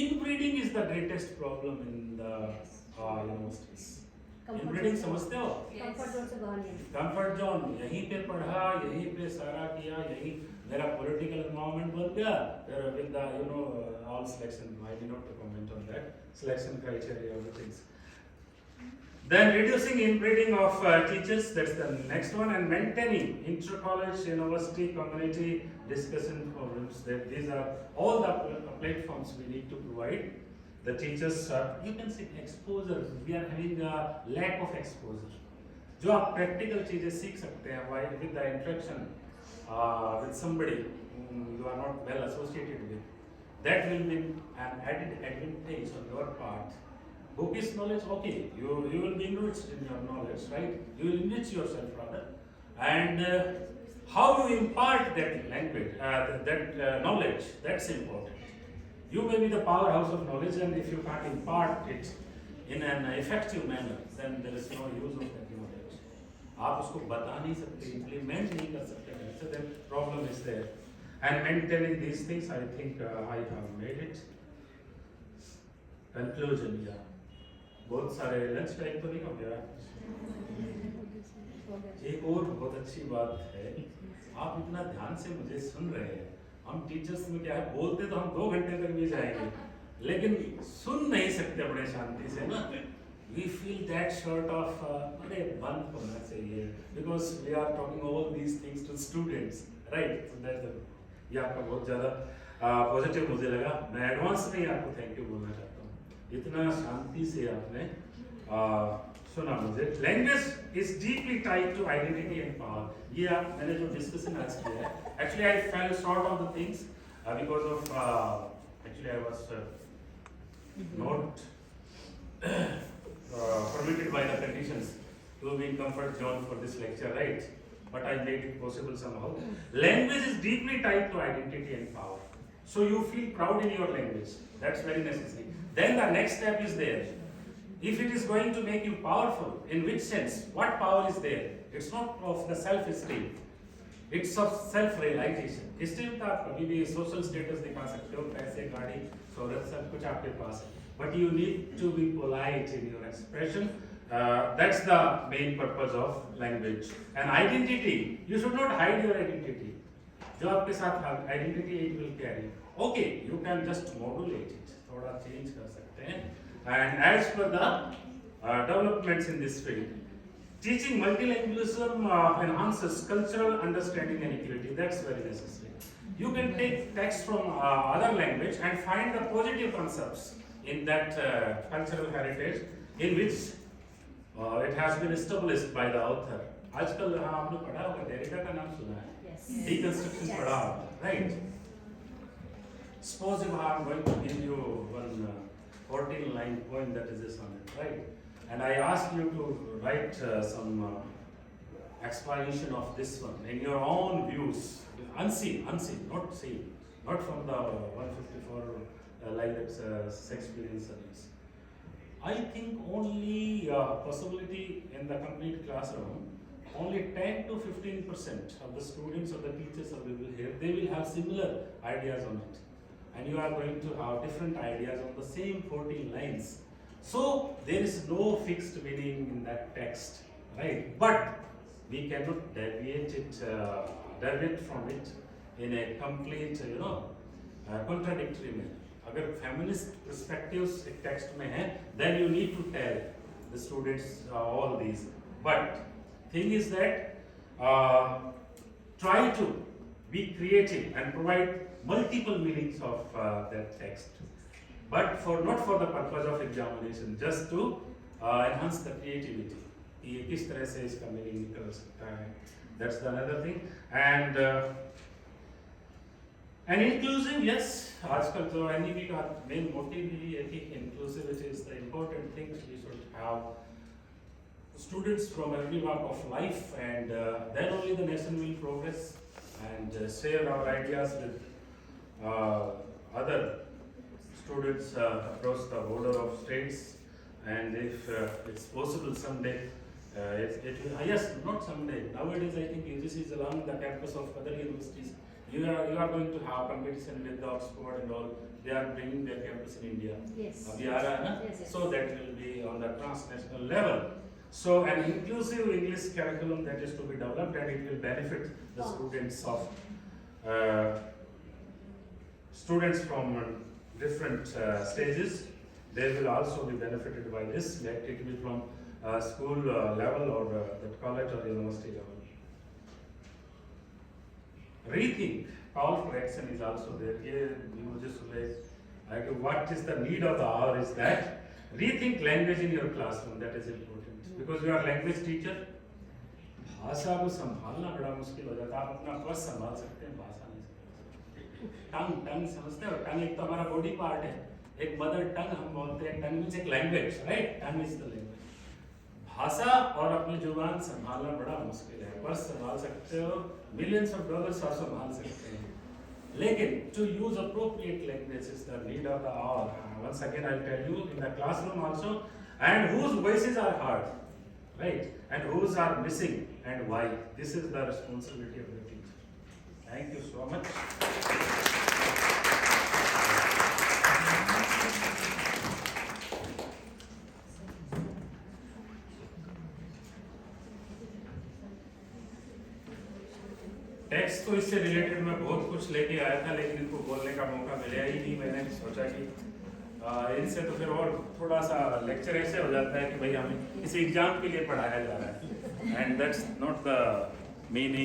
Inbreeding is the greatest problem in the universities. Inbreeding समझते हो? Comfort zone से बाहर नहीं. Comfort zone, यहीं पे पढ़ा, यहीं पे सारा किया, यहीं मेरा political environment बन गया. There with the all selection, I did not comment on that selection criteria, everything. Then reducing inbreeding of teachers, that's the next one, and maintaining inter-college, university, community discussion forums. These are all the platforms we need to provide. The teachers, you can see exposure. We are having a lack of exposure. जो आप practical चीजें सीख सकते हैं while with the interaction with somebody whom you are not well associated with, that will be an added advantage on your part. Bookish knowledge, okay, you will be enriched in your knowledge, right? You will enrich yourself rather, and how you impart that language, that knowledge, that's important. You may be the powerhouse of knowledge, and if you can't impart it in an effective manner, then there is no use of that knowledge. आप उसको बता नहीं सकते, implement नहीं कर सकते, so then problem is there. And maintaining these things, I think I have made it. Conclusion, yeah. बहुत सारे लंच टाइम तो नहीं हो गया. एक और बहुत अच्छी बात है, आप इतना ध्यान से मुझे सुन रहे हैं. हम टीचर्स में क्या है, बोलते तो हम 2 घंटे तक भी जाएंगे, लेकिन सुन नहीं सकते बड़े शांति से ना. We feel that sort of अरे बंद होना चाहिए, because we are talking all these things to students, right? So that's the, ये आपका बहुत ज़्यादा पॉजिटिव मुझे लगा. मैं एडवांस में ही आपको थैंक यू बोलना चाहता हूँ. इतना शांति से आपने सुना मुझे. Language is deeply tied to identity and power. ये मैंने जो डिस्कशन आज किया है, actually I fell short of the things because of actually I was not permitted by the conditions to be in comfort zone for this lecture, right? But I made it possible somehow. Language is deeply tied to identity and power. So you feel proud in your language. That's very necessary. Then the next step is there. If it is going to make you powerful, in which sense? What power is there? It's not of the self-esteem. It's of self-realization. Esteem तो आप कभी भी social status दिखा सकते हो, पैसे, गाड़ी, शोहरत, सब कुछ आपके पास है. But you need to be polite in your expression. That's the main purpose of language. And identity, you should not hide your identity. जो आपके साथ identity it will carry. Okay, you can just modulate it. थोड़ा change कर सकते हैं. And as per the developments in this field, teaching multilingualism enhances cultural understanding and equality. That's very necessary. You can take text from other language and find the positive concepts in that cultural heritage in which it has been established by the author. आजकल आपने पढ़ा होगा, Derrida का नाम सुना है? Yes. Deconstruction पढ़ा होगा, right? Suppose if I am going to give you one 14-line poem that is this on it, right? And I ask you to write some explanation of this one in your own views, unseen, not seen, not from the 154 like that Shakespearean service. I think only possibility in the complete classroom, only 10 to 15% of the students or the teachers available here, they will have similar ideas on it. And you are going to have different ideas on the same 14 lines. So there is no fixed meaning in that text, right? But we cannot deviate from it in a complete, contradictory manner. अगर feminist perspectives एक text में है, then you need to tell the students all these. But thing is that try to be creative and provide multiple meanings of that text. But not for the purpose of examination, just to enhance the creativity. ये किस तरह से इसका meaning निकल सकता है. That's the another thing. And inclusive, yes. आजकल जो NEP का main motive ही है कि inclusivity is the important thing we should have. students from every walk of life, and then only the nation will progress and share our ideas with other students across the border of states. And if it's possible someday, it will, yes, not someday. Nowadays, I think UGC is along the campus of other universities. You are going to have competition with the Oxford and all. They are bringing their campus in India. Yes. Abhi aa raha hai na? Yes, yes. So that will be on the transnational level. So an inclusive English curriculum that is to be developed, and it will benefit the students of students from different stages. They will also be benefited by this, let it be from school level or the college or university level. Rethink, call for action is also there. What is the need of the hour is that rethink language in your classroom, that is important. Because you are language teacher, भाषा को संभालना बड़ा मुश्किल हो जाता है. आप अपना पर्स संभाल सकते हैं, भाषा नहीं संभाल सकते. टंग समझते हो? टंग एक तो हमारा बॉडी पार्ट है. एक मदर टंग हम बोलते हैं. टंग मीन्स एक language, right? Tongue is the language. भाषा और अपनी जुबान संभालना बड़ा मुश्किल है. पर्स संभाल सकते हो, मिलियंस ऑफ डॉलर्स आप संभाल सकते हैं, लेकिन to use appropriate language is the need of the hour. Once again I'll tell you, in the classroom also, and whose voices are heard, right, and whose are missing and why. This is the responsibility of the teacher. Thank you so much. Text तो इससे related मैं बहुत कुछ लेके आया था, लेकिन इनको बोलने का मौका मिला ही नहीं. मैंने सोचा कि इनसे तो फिर और थोड़ा सा लेक्चर ऐसे हो जाता है कि भाई हमें किसी एग्जाम के लिए पढ़ाया जा रहा है, and that's not the meaning.